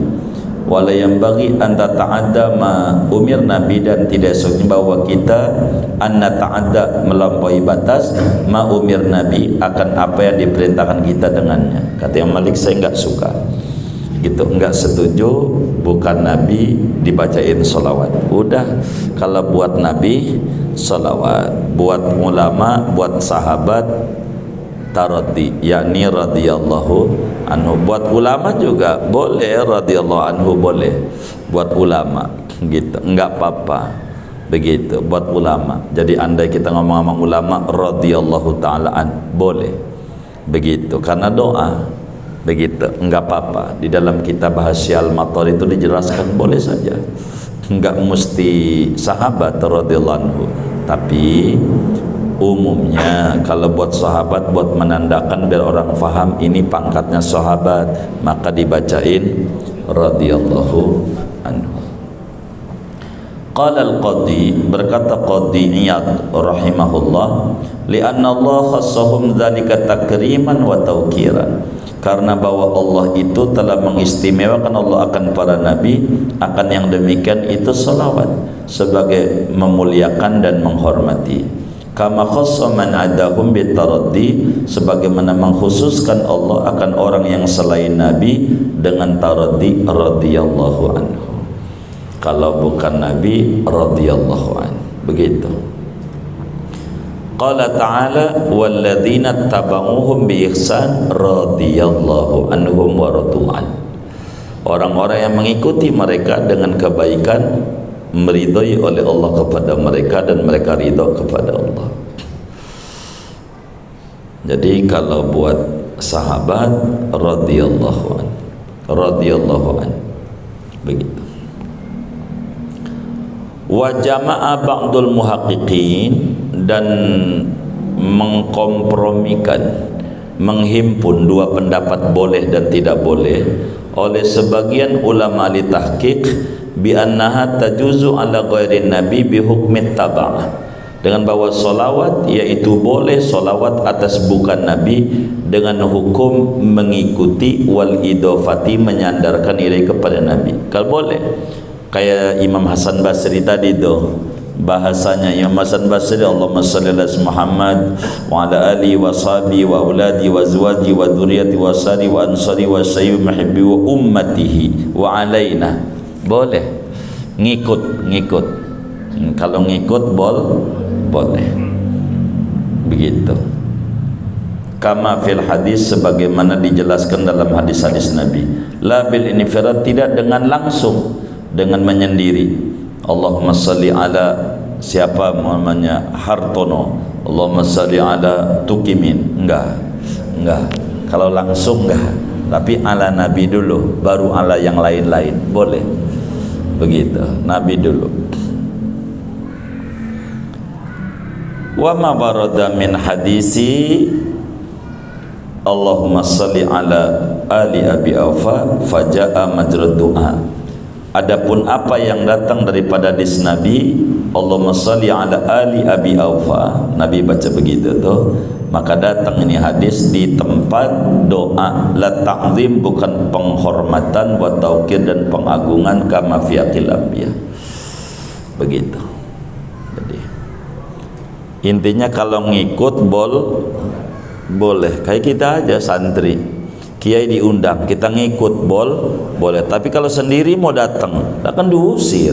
Wala yang bagi anda ta'adda ma umir nabi, dan tidak sesuai bahwa kita anda ta'adda melampaui batas ma umir nabi akan apa yang diperintahkan kita dengannya. Kata Imam Malik, saya enggak suka gitu, enggak setuju bukan nabi dibacain salawat. Udah, kalau buat nabi salawat, buat ulama, buat sahabat taraddi, yakni radhiyallahu anhu. Buat ulama juga boleh radhiyallahu anhu, boleh buat ulama gitu, enggak apa-apa begitu buat ulama. Jadi andai kita ngomong-ngomong ulama radhiyallahu taala an, boleh begitu karena doa begitu, enggak apa-apa. Di dalam kitab Hasyial Matar itu dijelaskan boleh saja, enggak mesti sahabat radhiyallahu anhu, tapi umumnya kalau buat sahabat, buat menandakan biar orang faham ini pangkatnya sahabat, maka dibacain radhiyallahu anhu. Qala al-Qadhi, berkata Qadhi Iyad rahimahullah, li'anna Allah khassahum dzalika takriman wa tauqiran, karena bahwa Allah itu telah mengistimewakan Allah akan para nabi, akan yang demikian itu salawat sebagai memuliakan dan menghormati. Kama khassa man adahum bitaraddi, sebagaimana mengkhususkan Allah akan orang yang selain nabi dengan taraddi radhiyallahu anhu. Kalau bukan nabi radhiyallahu anhu, begitu. Qala ta'ala walladzina tabauhum bi ihsan radhiyallahu anhum wa radu'an, orang-orang yang mengikuti mereka dengan kebaikan meridhai oleh Allah kepada mereka dan mereka ridha kepada Allah. Jadi kalau buat sahabat radhiyallahu an, begitu. Wa jama'a ba'dul muhaqqiqin, dan mengkompromikan, menghimpun dua pendapat boleh dan tidak boleh oleh sebagian ulama ahli tahqiq, bi annaha tajuzu ala ghairin nabi bi hukmi taba'ah, dengan bawa solawat, yaitu boleh solawat atas bukan Nabi dengan hukum mengikuti wal idofati, menyandarkan ilai kepada Nabi. Kalau boleh, kayak Imam Hasan Basri tadi tu bahasanya, Imam Hasan Basri, Allahumma salli ala Muhammad wa ala ali wa sahbi wa auladi wa azwaji wa dzurriyyati wa sari wa ansari wa sayyid muhibbi wa ummatihi wa alaina. Boleh ngikut. Kalau ngikut boleh. Begitu. Kama fil hadis, sebagaimana dijelaskan dalam hadis-hadis Nabi. La bil infirad, tidak dengan langsung, dengan menyendiri. Allahumma salli ala siapa namanya Hartono, Allahumma salli ala Tukimin. Enggak. Kalau langsung enggak. Tapi ala Nabi dulu, baru ala yang lain-lain. Boleh. Begitu. Nabi dulu. Wa ma warada min hadisi Allahumma salli ala ali Abi Aufa faja'a majrad du'a. Adapun apa yang datang daripada hadis Nabi, Allahumma salli ala ali Abi Aufa, Nabi baca begitu tuh, maka datang ini hadis di tempat doa. La ta'zim, bukan penghormatan, wa tauqir, dan pengagungan, kama fi aqil anbiya. Begitu. Jadi intinya kalau ngikut boleh. Kayak kita aja santri, kiai diundang, kita ngikut boleh. Tapi kalau sendiri mau datang, akan diusir.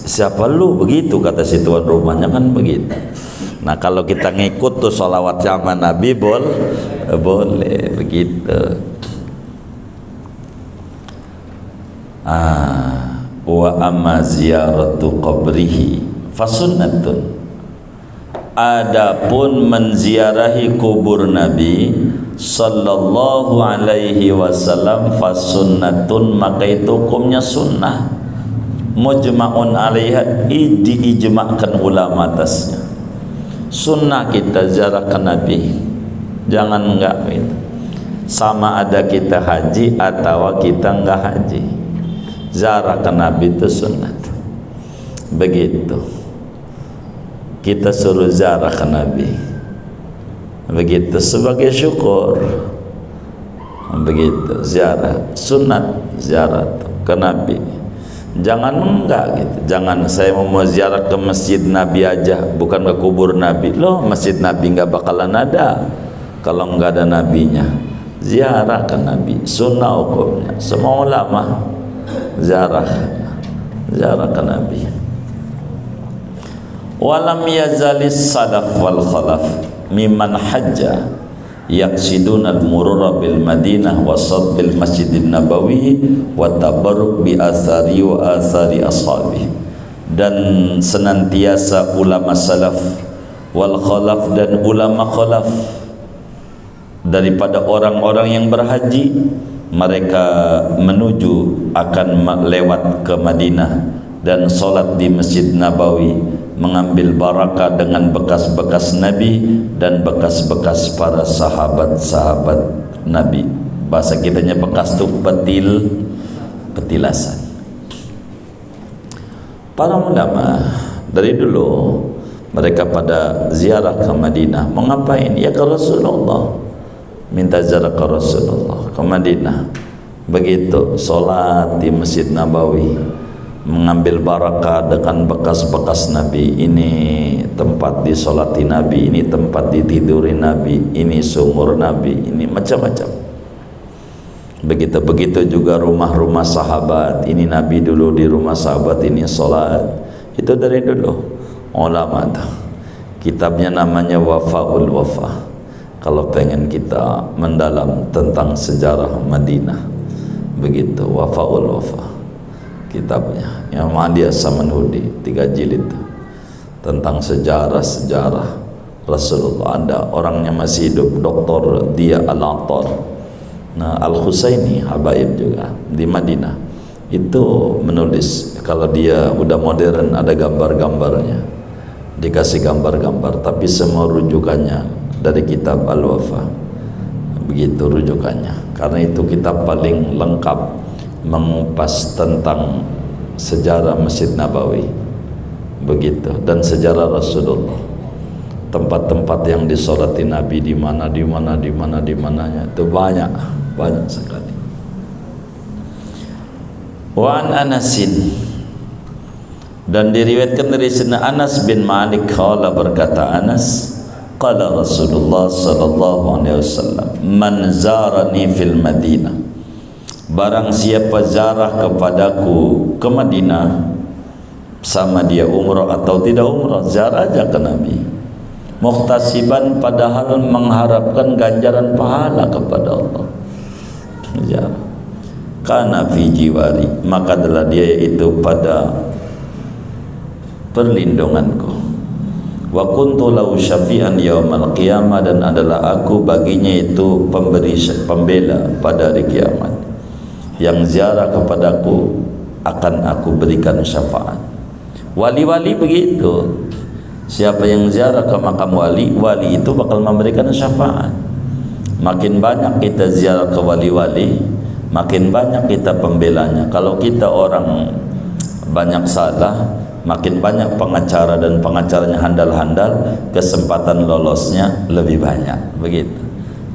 Siapa lu, begitu kata si tuan rumahnya, kan begitu. Nah kalau kita ngikut tuh sholawat sama Nabi boleh begitu. Wa amma ziyaratu qabrihi fasunnatun. Adapun menziarahi kubur Nabi sallallahu alaihi wasallam fasunnatun, maka itu hukumnya sunnah. Mujma'un alaiha, diijma'kan ulama atasnya. Sunnah kita ziarah ke Nabi, jangan enggak gitu. Sama ada kita haji atau kita enggak haji, ziarah ke Nabi itu sunnah. Begitu. Kita suruh ziarah ke Nabi, begitu, sebagai syukur. Begitu, ziarah sunat, ziarah ke Nabi. Jangan enggak gitu. Jangan saya mau ziarah ke masjid Nabi aja, bukan ke kubur Nabi. Loh, masjid Nabi enggak bakalan ada kalau enggak ada nabinya. Ziarah ke Nabi, sunnah hukumnya. Semua ulama ziarah ke Nabi. Walam yazalis salaf wal khalaf mimman hajja yaqsiduna al-murura bil Madinah wa sadbil Masjidin Nabawi wa tabarruk bi athari wa athari ashabi. Dan senantiasa ulama salaf wal khalaf dan ulama khalaf daripada orang-orang yang berhaji, mereka menuju akan lewat ke Madinah dan solat di Masjid Nabawi, mengambil barakah dengan bekas-bekas Nabi dan bekas-bekas para sahabat-sahabat Nabi. Bahasa kitanya bekas itu petilasan. Para ulama dari dulu mereka pada ziarah ke Madinah. Mau ngapain? Ya ke Rasulullah, minta ziarah ke Rasulullah ke Madinah. Begitu, solat di Masjid Nabawi, mengambil barakah dengan bekas-bekas Nabi. Ini tempat disolati Nabi, ini tempat ditiduri Nabi, ini sumur Nabi, ini macam-macam. Begitu juga rumah-rumah sahabat. Ini Nabi dulu di rumah sahabat ini solat. Itu dari dulu ulama tuh. Kitabnya namanya Wafaul Wafa. Kalau pengen kita mendalam tentang sejarah Madinah, begitu, Wafaul Wafa kitabnya yang Mahdi As-Samanhudi, 3 jilid tentang sejarah-sejarah Rasulullah. Ada orangnya masih hidup, Dr. Dia Al-Attar. Nah, Al-Husaini habaib juga di Madinah itu menulis. Kalau dia udah modern ada gambar-gambarnya, dikasih gambar-gambar, tapi semua rujukannya dari kitab Al-Wafa. Begitu rujukannya, karena itu kitab paling lengkap mengupas tentang sejarah Masjid Nabawi. begitu. Dan sejarah Rasulullah, tempat-tempat yang disolati Nabi di mananya itu banyak sekali. Wa an Anasin, dan diriwayatkan dari Sayyidina Anas bin Malik qala, berkata Anas, qala Rasulullah sallallahu alaihi wasallam, man zarani fil Madinah, barang siapa zarah kepadaku ke Madinah, sama dia umrah atau tidak umrah, zarah aja ke Nabi, muhtasiban, padahal mengharapkan ganjaran pahala kepada Allah, zarah, kana fi jiwari, maka adalah dia itu pada perlindunganku, wa kuntu lahu syafi'an yaumal qiyamah, dan adalah aku baginya itu pembela pada hari kiamat. Yang ziarah kepadaku akan aku berikan syafaat. Wali-wali begitu, siapa yang ziarah ke makam wali, wali itu bakal memberikan syafaat. Makin banyak kita ziarah ke wali-wali, makin banyak kita pembelanya. Kalau kita orang banyak salah, makin banyak pengacara, dan pengacaranya handal-handal, kesempatan lolosnya lebih banyak, begitu.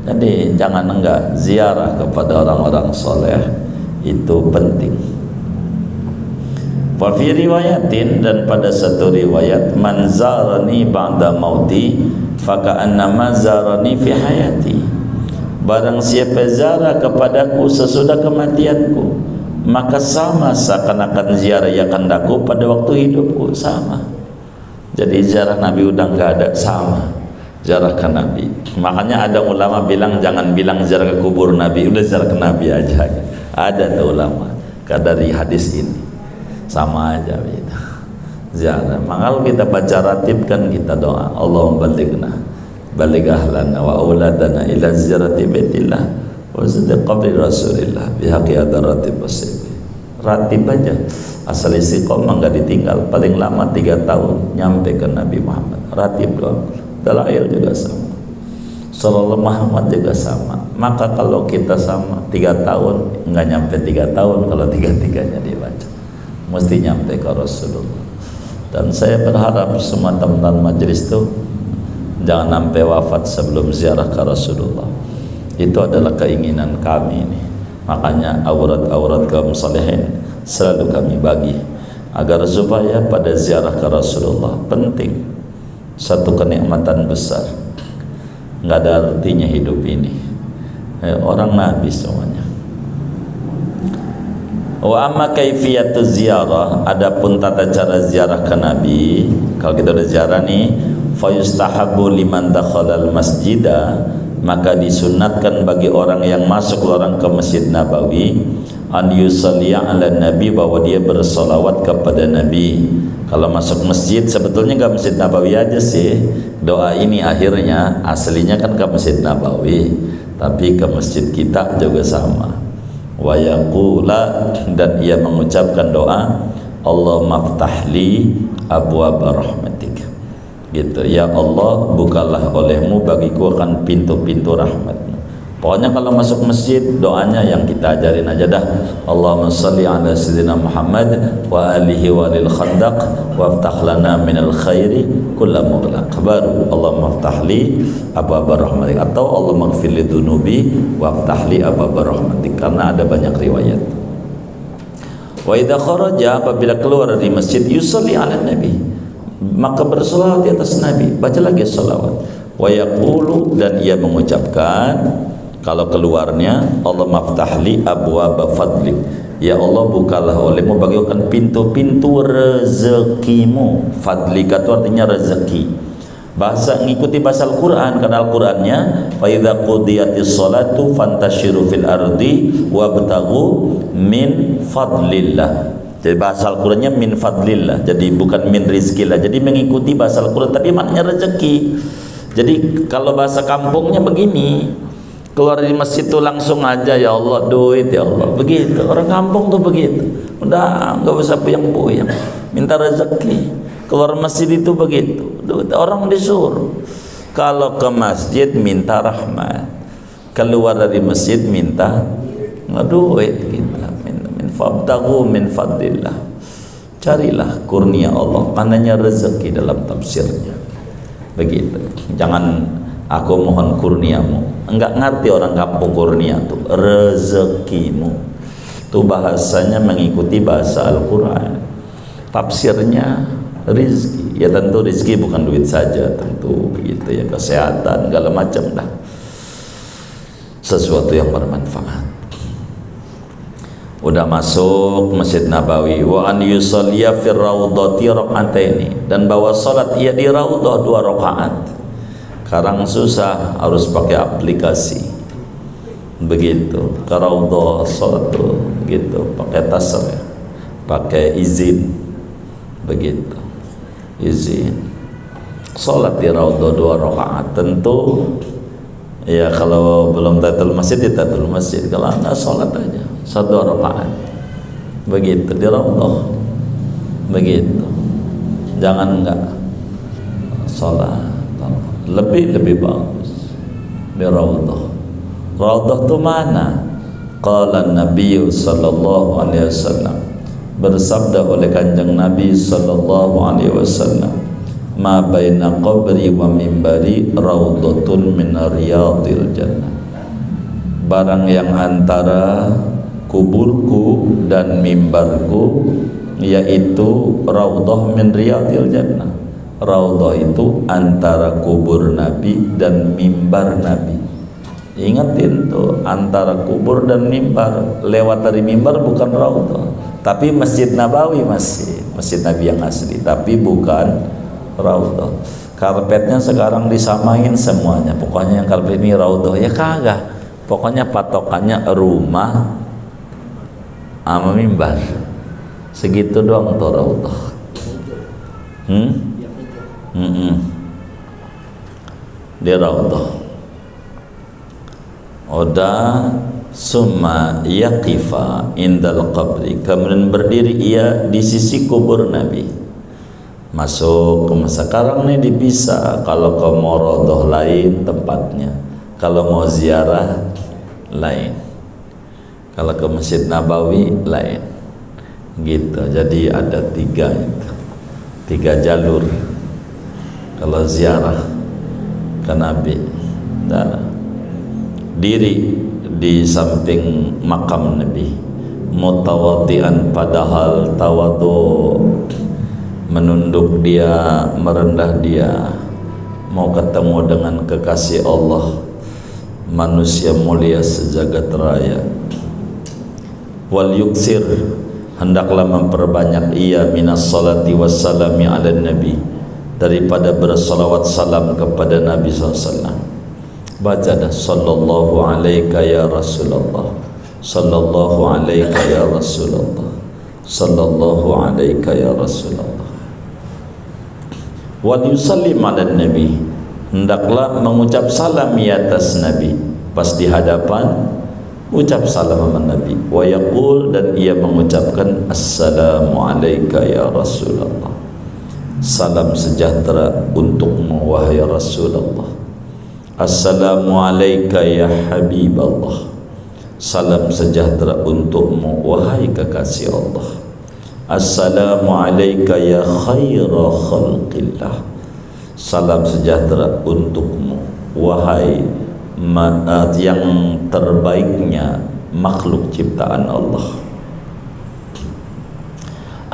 Jadi jangan enggak, ziarah kepada orang-orang soleh itu penting. Wa fi riwayatin, dan pada satu riwayat, man zarani ba'da mauti faka'annama zarani fi hayati, barang siapa ziarah kepadaku sesudah kematianku, maka sama seakan-akan ziarah yang kandaku pada waktu hidupku, sama. Jadi ziarah Nabi udah nggak ada, sama ziarah ke Nabi. Makanya ada ulama bilang jangan bilang ziarah ke kubur Nabi, udah ziarah ke Nabi aja. Ada tuh ulama dari hadis ini, sama aja gitu. Ziarah. Maka kalau kita baca ratib kan kita doa, Allahumma baligh ahlana wa auladana ila ziyarati baitillah wa sidq qabri Rasulillah bihaqi adaratib wasib. Ratib aja, asal istiqomah nggak ditinggal, paling lama 3 tahun nyampe ke Nabi Muhammad. Ratib doang. Dalail juga sama, Sallallahu Muhammad juga sama. Maka kalau kita sama 3 tahun, nggak nyampe 3 tahun kalau 3-3-nya dibaca, mesti nyampe ke Rasulullah. Dan saya berharap semua teman-teman majelis itu jangan sampai wafat sebelum ziarah ke Rasulullah. Itu adalah keinginan kami ini. Makanya aurat-aurat kaum salihin selalu kami bagi, agar supaya pada ziarah ke Rasulullah penting, satu kenikmatan besar. Nggak ada artinya hidup ini, orang Nabi semuanya. Wa amma kaifiyatu ziarah, adapun tata cara ziarah ke Nabi, kalau kita udah ziarah nih, fa yustahabbu liman dakhalal masjida, maka disunatkan bagi orang yang masuk orang ke Masjid Nabawi, an yusalliya ala Nabi, bahwa dia bersolawat kepada Nabi. Kalau masuk masjid, sebetulnya ke Masjid Nabawi aja sih doa ini, akhirnya aslinya kan ke Masjid Nabawi, tapi ke masjid kita juga sama. Wa yaqula, dan ia mengucapkan doa, Allahumma ftahli abwaaba rahmatik, gitu. Ya Allah, bukalah olehmu bagiku akan pintu-pintu rahmatmu. Pokoknya kalau masuk masjid, doanya yang kita ajarin aja dah. Allahumma salli ala sayyidina Muhammad wa alihi wa lil khandaq wa aftah lana minal khairi kulla mughlaq. Baru Allahumma aftahli abwaaba rahmatik, atau Allahumma ighfirli dhunubi wa aftahli abwaaba rahmatik, karena ada banyak riwayat. Wa idza kharaja, apabila keluar dari masjid, yusalli ala nabi, maka bersolawat di atas Nabi, baca lagi salawat. Wa yaqulu, dan ia mengucapkan kalau keluarnya, Allah maftahli abwaaba fadli, ya Allah bukalah olehmu bagiku kan pintu-pintu rezekimu. Fadli itu artinya rezeki. Bahasa ngikuti bahasa Al-Quran, karena Al-Qurannya fa idza qudiyatis sholatu fantashiru fil ardi wabtaghu min fadlillah. Jadi bahasa Al-Qurannya min fadlillah, jadi bukan min rizkillah. Jadi mengikuti bahasa Al-Quran, tapi maknanya rezeki. Jadi kalau bahasa kampungnya begini, keluar dari masjid tuh langsung aja, ya Allah duit, ya Allah, begitu. Orang kampung tuh begitu, udah nggak usah puyeng-puyeng, minta rezeki. Keluar masjid itu begitu, orang disuruh. Kalau ke masjid minta rahmat, keluar dari masjid minta duit kita, min fabtagu min fadlillah. carilah kurnia Allah, karenanya rezeki dalam tafsirnya. Begitu. Jangan aku mohon kurniamu. Enggak ngerti orang kampung kurnia tuh. Rezekimu. Itu bahasanya mengikuti bahasa Al-Quran. Tafsirnya rizki. Ya tentu rizki bukan duit saja, tentu begitu ya, kesehatan segala macam dah. Sesuatu yang bermanfaat. Udah masuk Masjid Nabawi, wa an yusalliya fir raudhati raka'ataini, dan bawa salat ia di raudhah 2 rakaat. Sekarang susah, harus pakai aplikasi. Begitu, ke raudhah salat tuh gitu, pakai tasar ya. Pakai izin. Begitu. Izin. Salat di raudhah 2 rakaat. Tentu ya kalau belum tahiyatul masjid ya tahiyatul masjid, kalau enggak salat aja 1 rakaat. Begitu di raudhah. Begitu. Jangan enggak salat. Lebih bagus di raudhah. Raudhah itu mana? Qala Nabi sallallahu alaihi wasallam, bersabda oleh Kanjeng Nabi sallallahu alaihi wasallam, ma baina qabri wa mimbari raudhatun min riyadil jannah. Barang yang antara kuburku dan mimbarku yaitu raudhah min riyadil jannah. Raudhah itu antara kubur Nabi dan mimbar Nabi. Ingatin tuh, antara kubur dan mimbar. Lewat dari mimbar bukan raudhah, tapi Masjid Nabawi masih Masjid Nabi yang asli, tapi bukan raudhah. Karpetnya sekarang disamain semuanya. Pokoknya yang karpet ini raudhah, ya kagak. Pokoknya patokannya rumah sama mimbar. Segitu doang tuh raudhah. Di raudhah. Oda summa yaqifa indal qabri, kemudian berdiri ia di sisi kubur Nabi. Masuk ke sekarang nih dipisah. Kalau ke mau raudhah lain tempatnya, kalau mau ziarah lain, kalau ke Masjid Nabawi lain, gitu. Jadi ada 3 jalur kalau ziarah ke Nabi. Diri di samping makam Nabi, mutawaddian, padahal tawadhu, menunduk dia, merendah dia, mau ketemu dengan kekasih Allah, manusia mulia sejagat raya. Wal yuksir, hendaklah memperbanyak ia minas salati wassalami ala nabi, daripada bersalawat salam kepada Nabi SAW. Baca dah, sallallahu alaika ya Rasulullah, sallallahu alaika ya Rasulullah, sallallahu alaika ya Rasulullah. Wa yusallim ala nabi, hendaklah mengucap salam di atas Nabi. Pas di hadapan ucap salam sama Nabi. Wa yaqul, dan ia mengucapkan assalamu alaika ya Rasulullah, salam sejahtera untukmu wahai Rasulullah. Assalamu alaika ya Habiballah, salam sejahtera untukmu wahai kekasih Allah. Assalamu alaika ya khaira khalqillah, salam sejahtera untukmu wahai yang terbaiknya makhluk ciptaan Allah.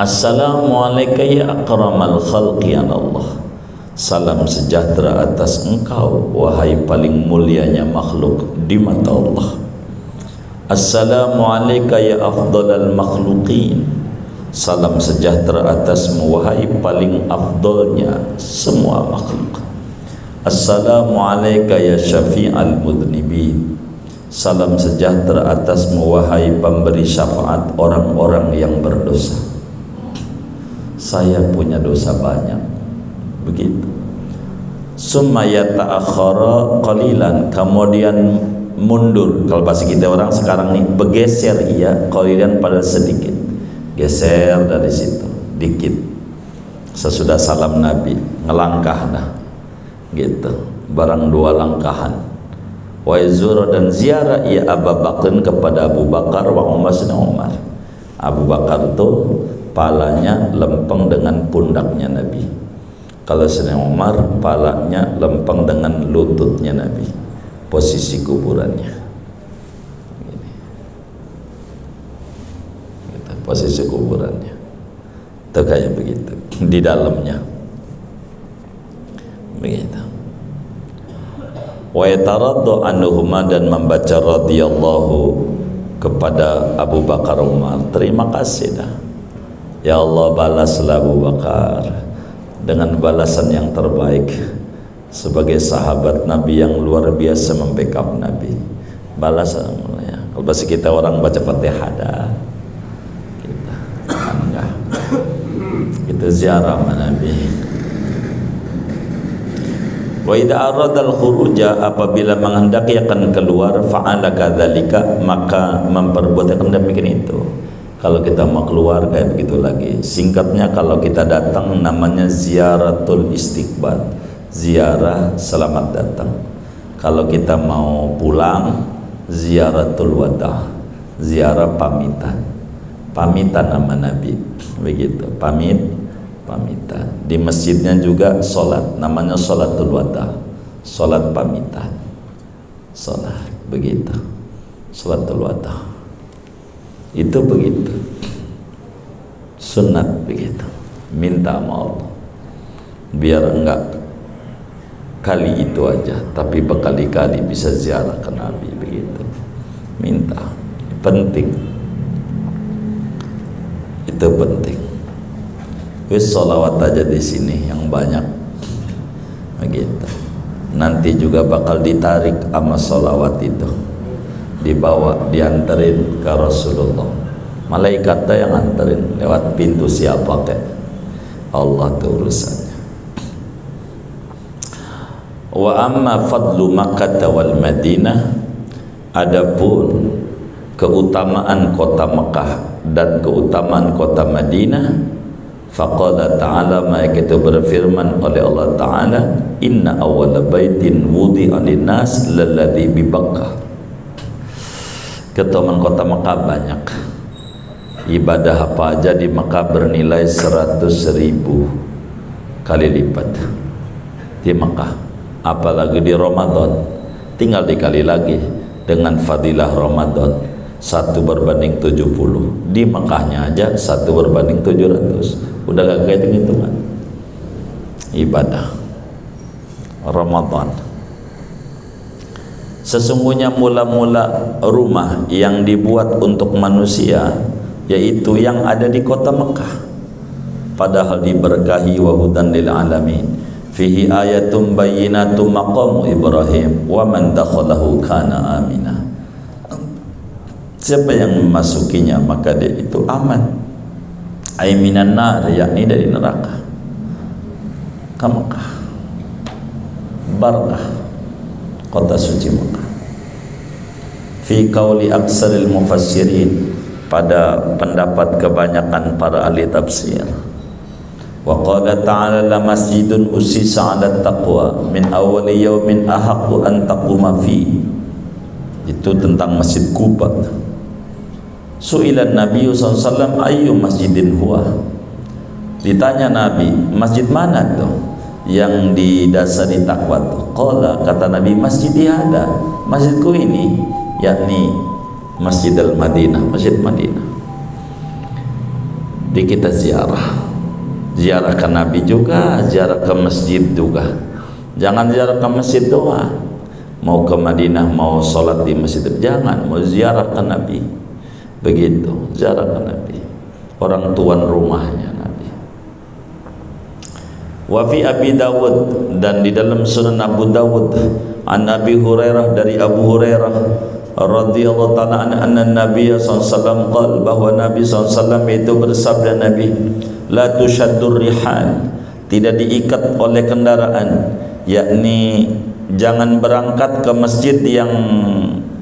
Assalamu alaika ya akramal khalqi Allah, salam sejahtera atas engkau wahai paling mulianya makhluk di mata Allah. Assalamu alaika ya afdalal makhluqin, salam sejahtera atasmu wahai paling afdalnya semua makhluk. Assalamu alaika ya syafi'al mudnibin, salam sejahtera atasmu wahai pemberi syafaat orang-orang yang berdosa. Saya punya dosa banyak. Begitu. Summa yata'akhara qalilan, kemudian mundur. Kalau bahasa kita orang sekarang nih, bergeser ia, qalilan pada sedikit. Geser dari situ dikit. Sesudah salam Nabi, ngelangkah dah. Gitu. Barang 2 langkahan. Wa yazur, dan ziarah ia Abu Bakar kepada Abu Bakar wa Umar dan Umar. Abu Bakar itu palanya lempeng dengan pundaknya Nabi. Kalau Sayyidina Umar, palanya lempeng dengan lututnya Nabi. Posisi kuburannya. Gitu, posisi kuburannya. Itu kayak begitu. Di dalamnya. Begitu. Wa yataraddu anhuma, dan membaca radhiyallahu kepada Abu Bakar Umar. Terima kasih dah. Ya Allah, balaslah Abu Bakar dengan balasan yang terbaik sebagai sahabat Nabi yang luar biasa membackup Nabi. Balasan ya. Kalau bahasa kita orang baca Fatihah dah. Kita enggak. Kita ziarah Nabi. Wa idza aradal khuruja, apabila menghendaki akan keluar, fa'ala kadzalika, maka memperbuat akan demikian itu. Kalau kita mau keluar kayak begitu lagi. Singkatnya, kalau kita datang namanya ziaratul istiqbal, ziarah selamat datang. Kalau kita mau pulang, ziaratul wada, ziarah pamitan. Pamitan nama Nabi, begitu. Pamitan. Di masjidnya juga sholat, namanya sholatul wada, sholat pamitan. Sholat, begitu. Sholatul wada. Itu begitu, sunat begitu. Minta sama Allah biar enggak kali itu aja, tapi berkali-kali bisa ziarah ke Nabi begitu. Minta, penting, itu penting. Wis sholawat aja di sini yang banyak begitu. Nanti juga bakal ditarik sama sholawat itu, dibawa, dianterin ke Rasulullah. Malaikatnya yang anterin lewat pintu siapa kek, Allah tuh urusannya. Wa amma fadlu Makkah wal Madinah, adapun keutamaan kota Mekah dan keutamaan kota Madinah, faqala ta'ala, maka itu berfirman oleh Allah Ta'ala, inna awwala baitin wudi'a linnas lalladzi bi Bakkah. Keutamaan kota Mekah banyak. Ibadah apa aja di Mekah bernilai 100.000 kali lipat di Mekah. Apalagi di Ramadan, tinggal dikali lagi dengan fadilah Ramadan, 1 berbanding 70. Di Mekahnya aja 1 berbanding 700. Udah gak kayak hitungan ibadah Ramadan. Sesungguhnya mula-mula rumah yang dibuat untuk manusia, yaitu yang ada di kota Mekah, padahal diberkahi wa hudan lil alamin, fihi ayatum bayyinatum maqamu Ibrahim wa man dakhalahu kana amina. Siapa yang memasukinya maka dia itu aman, ay minan nar, yakni dari neraka. Ke Mekah, barakah kota suci Mekah. Fi qauli aksaril mufassirin, pada pendapat kebanyakan para ahli tafsir. Wa qala ta'ala la masjidun usisa 'ala taqwa min awwali yaumin ahaqqu an taquma fi. Itu tentang Masjid Quba. Su'ilan Nabi sallallahu alaihi wasallam ayyu masjidin huwa. Ditanya Nabi, masjid mana tuh yang didasari takwa tuh? Qala, kata Nabi, masjid ada, masjidku ini, yakni Masjid Al-Madinah, Masjid Madinah. Di kita ziarah ke Nabi juga, ziarah ke masjid juga. Jangan ziarah ke masjid doang. Mau ke Madinah, mau sholat di masjid, jangan, mau ziarah ke Nabi. Begitu, ziarah ke Nabi, orang tuan rumahnya Nabi. Wa fi Abi Dawud, dan di dalam Sunan Abu Dawud, an Abi Hurairah, dari Abu Hurairah radhiyallahu ta'ala anna Nabi sallallahu alaihi wasallam qala, bahwa Nabi sallallahu alaihi wasallam itu bersabda, Nabi, la tushaddur rihal, tidak diikat oleh kendaraan, yakni jangan berangkat ke masjid yang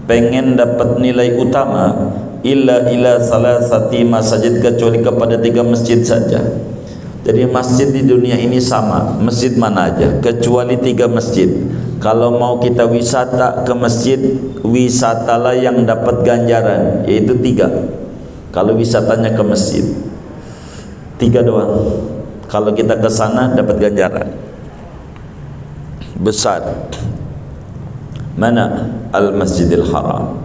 pengen dapat nilai utama, illa ila salasati masajid, kecuali kepada 3 masjid saja. Jadi masjid di dunia ini sama, masjid mana aja, kecuali 3 masjid. Kalau mau kita wisata ke masjid, wisatalah yang dapat ganjaran, yaitu 3. Kalau wisatanya ke masjid, 3 doang. Kalau kita ke sana dapat ganjaran besar. Mana? Al-Masjidil Haram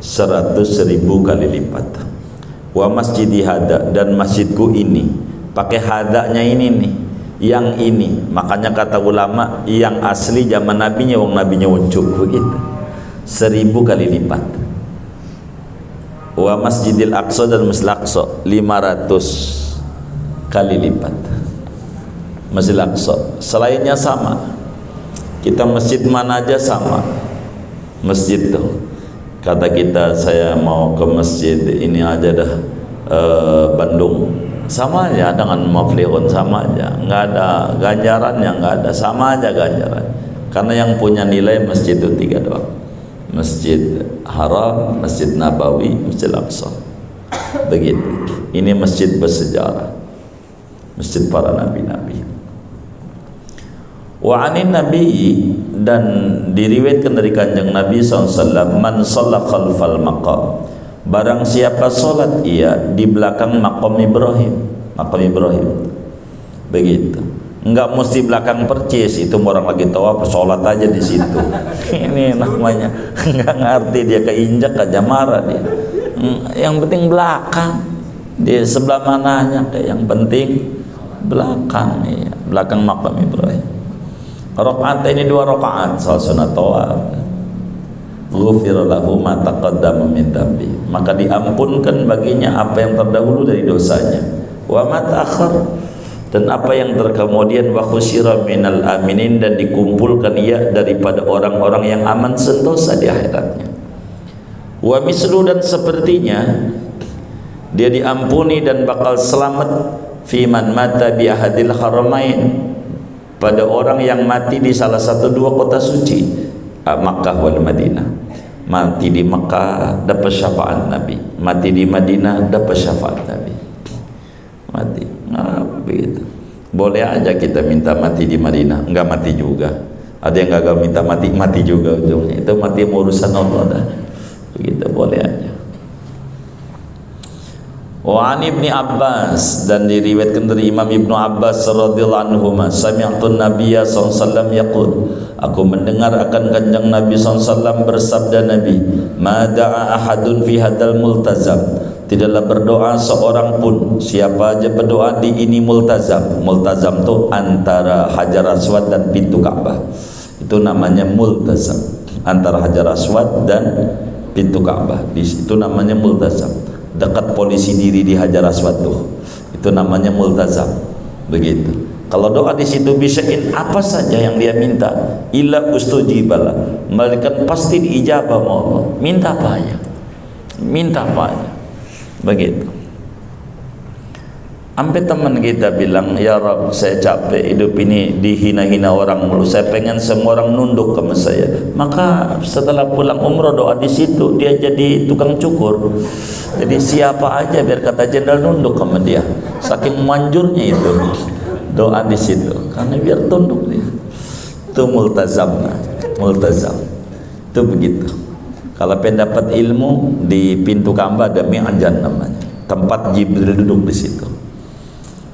100.000 kali lipat. Wa masjidi hada, dan masjidku ini. Pakai hadanya ini nih, yang ini. Makanya kata ulama, yang asli zaman nabinya, wong nabinya uncuk begitu. 1000 kali lipat. Wa Masjidil Aqsa, dan Masjid Aqsa 500 kali lipat. Masjid Aqsa selainnya sama. Kita masjid mana aja sama. Masjid tuh, kata kita saya mau ke masjid ini aja dah, Bandung, sama aja dengan Maflihun, sama aja, nggak ada ganjarannya, nggak ada, sama aja ganjaran. Karena yang punya nilai masjid itu 3 doang. Masjid Haram, Masjid Nabawi, Masjid Aqsa. Begitu. Ini masjid bersejarah, masjid para nabi-nabi. Wa anin nabi, dan diriwayatkan dari kanjeng Nabi SAW, man shalla khalfal maqam, barang siapa salat ia di belakang maqam Ibrahim. Maqam Ibrahim. Begitu. Enggak mesti belakang percis, itu orang lagi tawaf salat aja di situ. Ini namanya enggak ngerti, dia keinjak aja marah dia. Yang penting belakang. Di sebelah mananya, yang penting belakang, ya, belakang maqam Ibrahim. Rakaat ini 2 rakaat, salat sunat tawaf. Ghufira lahu ma taqaddama min dambi, maka diampunkan baginya apa yang terdahulu dari dosanya. Wa ma ta'akhkhar, dan apa yang terkemudian. Wa khusyira minal aminin, dan dikumpulkan ia daripada orang-orang yang aman sentosa di akhiratnya. Wa mislu, dan sepertinya dia diampuni dan bakal selamat fi man mata bi ahadil haramain, pada orang yang mati di salah satu 2 kota suci, Makkah wal Madinah. Mati di Makkah dapat syafaat Nabi, mati di Madinah dapat syafaat Nabi. Mati, nah, begitu. Boleh aja kita minta mati di Madinah, enggak mati juga. Ada yang gagal minta mati, mati juga ujungnya. Itu mati urusan Allah dah. Begitu, boleh aja. Wa an Ibni Abbas, dan diriwayatkan dari Imam Ibnu Abbas radhiyallahu anhu, sami'tu Nabiyya sallallahu alaihi wasallam yaqul, aku mendengar akan kanjeng Nabi sallallahu alaihi wasallam bersabda Nabi, ma da'a ahadun fi hadal multazam, tidaklah berdoa seorang pun, siapa aja berdoa di ini multazam. Multazam itu antara Hajar Aswad dan pintu Ka'bah, itu namanya multazam. Antara Hajar Aswad dan pintu Ka'bah, di situ namanya multazam. Dekat polisi diri di Hajar Aswad tuh, itu namanya multazam. Begitu. Kalau doa di situ bisain apa saja yang dia minta, illa ustujibala, malaikat pasti diijabah sama Allah. Minta apa aja, minta apa aja. Begitu. Sampai teman kita bilang, ya Rabb, saya capek hidup ini dihina-hina orang mulu, saya pengen semua orang nunduk sama saya. Maka setelah pulang umroh doa di situ, dia jadi tukang cukur. Jadi siapa aja biar kata jenderal nunduk sama dia. Saking manjurnya itu doa di situ, karena biar tunduk dia. Itu multazam, multazam. Itu begitu. Kalau pengen dapat ilmu di pintu Ka'bah ada mi'jan namanya, tempat Jibril duduk di situ.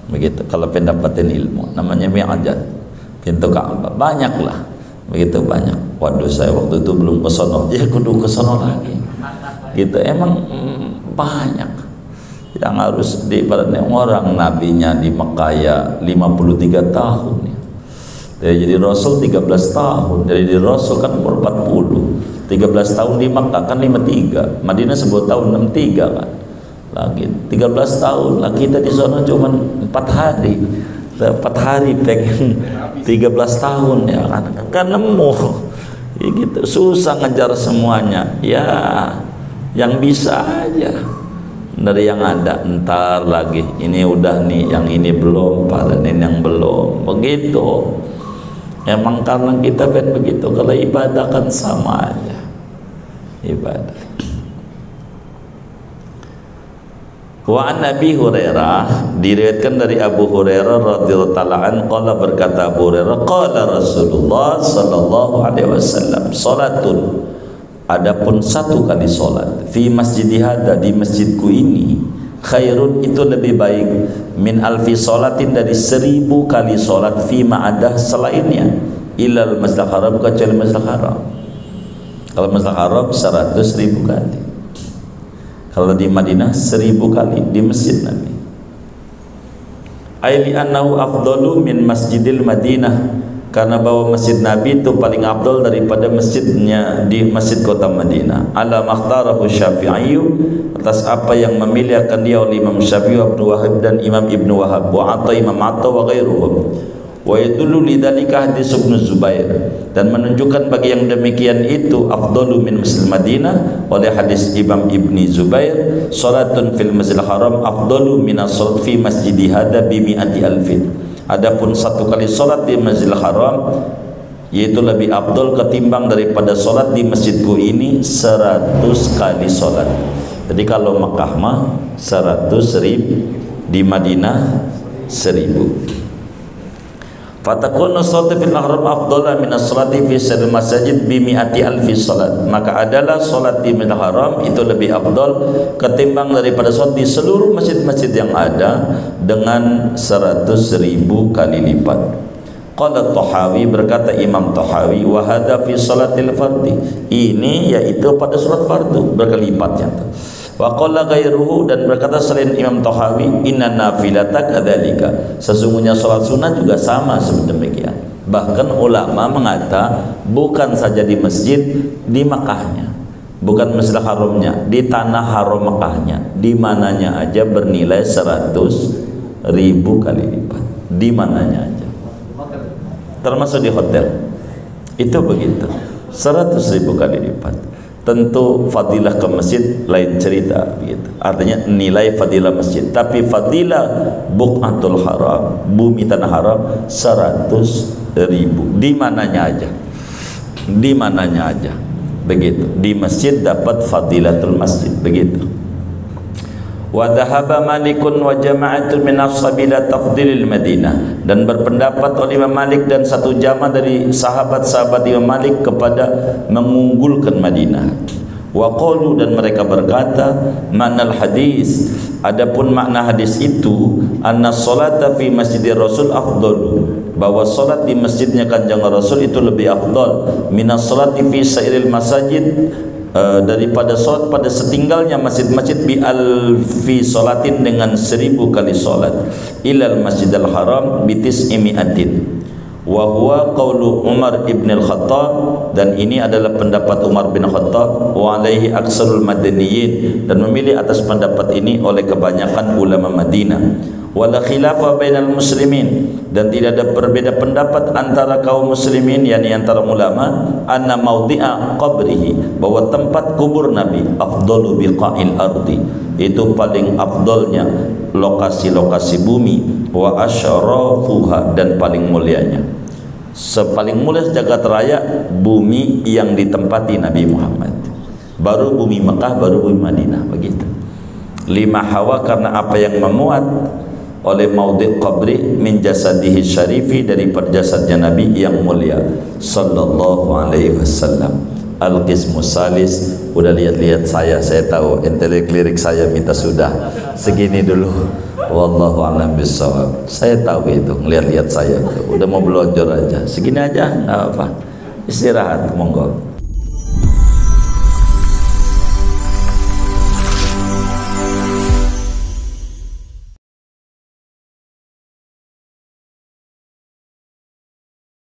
Begitu. Kalau pengen dapatin ilmu namanya mi'jan, pintu Ka'bah. Banyaklah, begitu banyak. Waduh, saya waktu itu belum ke sono, ya kudu ke sono lagi. Gitu. Emang banyak yang harus diibaratnya. Orang nabinya di Mekah ya 53 tahun ya. Jadi Rasul 13 tahun. Jadi Rasul kan umur 40, 13 tahun di Mekah kan 53, Madinah 10 tahun 63 kan. Lagi 13 tahun lah kita di sana cuma 4 hari. 4 hari pengen 13 tahun ya kan nemu. Ya gitu, susah ngejar semuanya. Ya yang bisa aja. Dari yang ada, entar lagi ini udah nih, yang ini belum, panen yang belum. Begitu. Emang karena kita kan begitu. Kalau ibadah kan sama aja. Ibadah. Wa an Abi Hurairah, diriwayatkan dari Abu Hurairah radhiyallahu ta'ala an, qala, berkata Abu Hurairah, qala Rasulullah sallallahu alaihi wasallam, salatun, adapun satu kali salat, fi masjidi hada, di masjidku ini, khairun itu lebih baik min alfi salatin dari 1000 kali salat fi ma'adah selainnya ilal Masjidil Haram kecuali Masjidil Haram. Kalau Masjidil Haram 100.000 kali, kalau di Madinah 1000 kali di masjid Nabi. Aili annahu afdalu min Masjidil Madinah, karena bahwa masjid Nabi itu paling afdal daripada masjidnya di masjid kota Madinah. Ala makhtarahu Syafi'i, atas apa yang memilih akan dia oleh Imam Syafi'i, Ibnu Wahab dan Imam Ibnu Wahab, wa Atta Imam Atta wa ghairuhum. Wa yadullu lidzalika hadis Ibnu Zubair, dan menunjukkan bagi yang demikian itu afdalu min Masjid Madinah oleh hadis Imam Ibni Zubair, salatun fil Masjidil Haram afdalu min as-salat fi masjidi hada bi mi'ati alfin. Adapun satu kali salat di Masjidil Haram yaitu lebih afdal ketimbang daripada salat di masjidku ini 100 kali salat. Jadi kalau Mekah mah 100.000, di Madinah 1000. Fatakunu salatu fil haram afdala min as-salati fi sirril masajid bi mi'ati alfi salat. Maka adalah salat di Masjidil Haram itu lebih afdal ketimbang daripada salat di seluruh masjid-masjid yang ada dengan 100.000 kali lipat. Qala Tahawi, berkata Imam Tahawi, wa hadza fi salatil fardhi, ini yaitu pada salat fardu berkelipatnya. Wa qala ghairuhu, dan berkata selain Imam Tahawi, inna nafilata kadzalika, sesungguhnya salat sunat juga sama seperti demikian. Bahkan ulama mengata bukan saja di masjid, di Mekahnya, bukan Masjidil Haramnya, di tanah haram Mekahnya, di mananya aja bernilai 100.000 kali lipat, di mananya aja, termasuk di hotel itu begitu, 100.000 kali lipat. Tentu fadilah ke masjid lain cerita begitu. Artinya nilai fadilah masjid, tapi fadilah buqatul haram, bumi tanah haram 100.000 di mananya aja. Di mananya aja. Begitu. Di masjid dapat fadilatul masjid, begitu. Wa dhahaba Malikun wa jama'atun min ashabila tafdilil Madinah, dan berpendapat oleh Imam Malik dan satu jamaah dari sahabat-sahabat Imam Malik kepada mengunggulkan Madinah. Wa qalu, dan mereka berkata, makna hadis, adapun makna hadis itu, anna salata fi masjidir Rasul afdalu, bahwa salat di masjidnya Kanjeng Rasul itu lebih afdal minas salati fi sairil masajid, daripada salat pada setinggalnya masjid-masjid bi alfi salatin, dengan 1000 kali salat, ilal Masjidil Haram bi tis'imi'atin. Wa huwa qaulu Umar ibn al-Khattab, dan ini adalah pendapat Umar bin Khattab, wa alaihi aksarul madaniyin, dan memilih atas pendapat ini oleh kebanyakan ulama Madinah. Wala khilafa bainal muslimin, dan tidak ada berbeda pendapat antara kaum muslimin, yakni antara ulama, anna maudhi'a qabrihi, bahwa tempat kubur Nabi afdalu biqa'il ardi, itu paling afdalnya lokasi-lokasi bumi, wa asyrafuha, dan paling mulianya, sepaling mulia jagat raya bumi yang ditempati Nabi Muhammad, baru bumi Mekah, baru bumi Madinah, begitu. Lima hawa, karena apa yang memuat oleh maudhi' qabri min jasadihi syarifi, dari perjasadnya Nabi yang mulia sallallahu alaihi wasallam. Al-qismu salis, udah lihat-lihat saya tahu ente lirik saya minta sudah segini dulu, wallahu a'lam bissawab. Saya tahu itu, ngelihat-lihat saya udah mau belonjor aja, segini aja nggak apa, istirahat, monggo.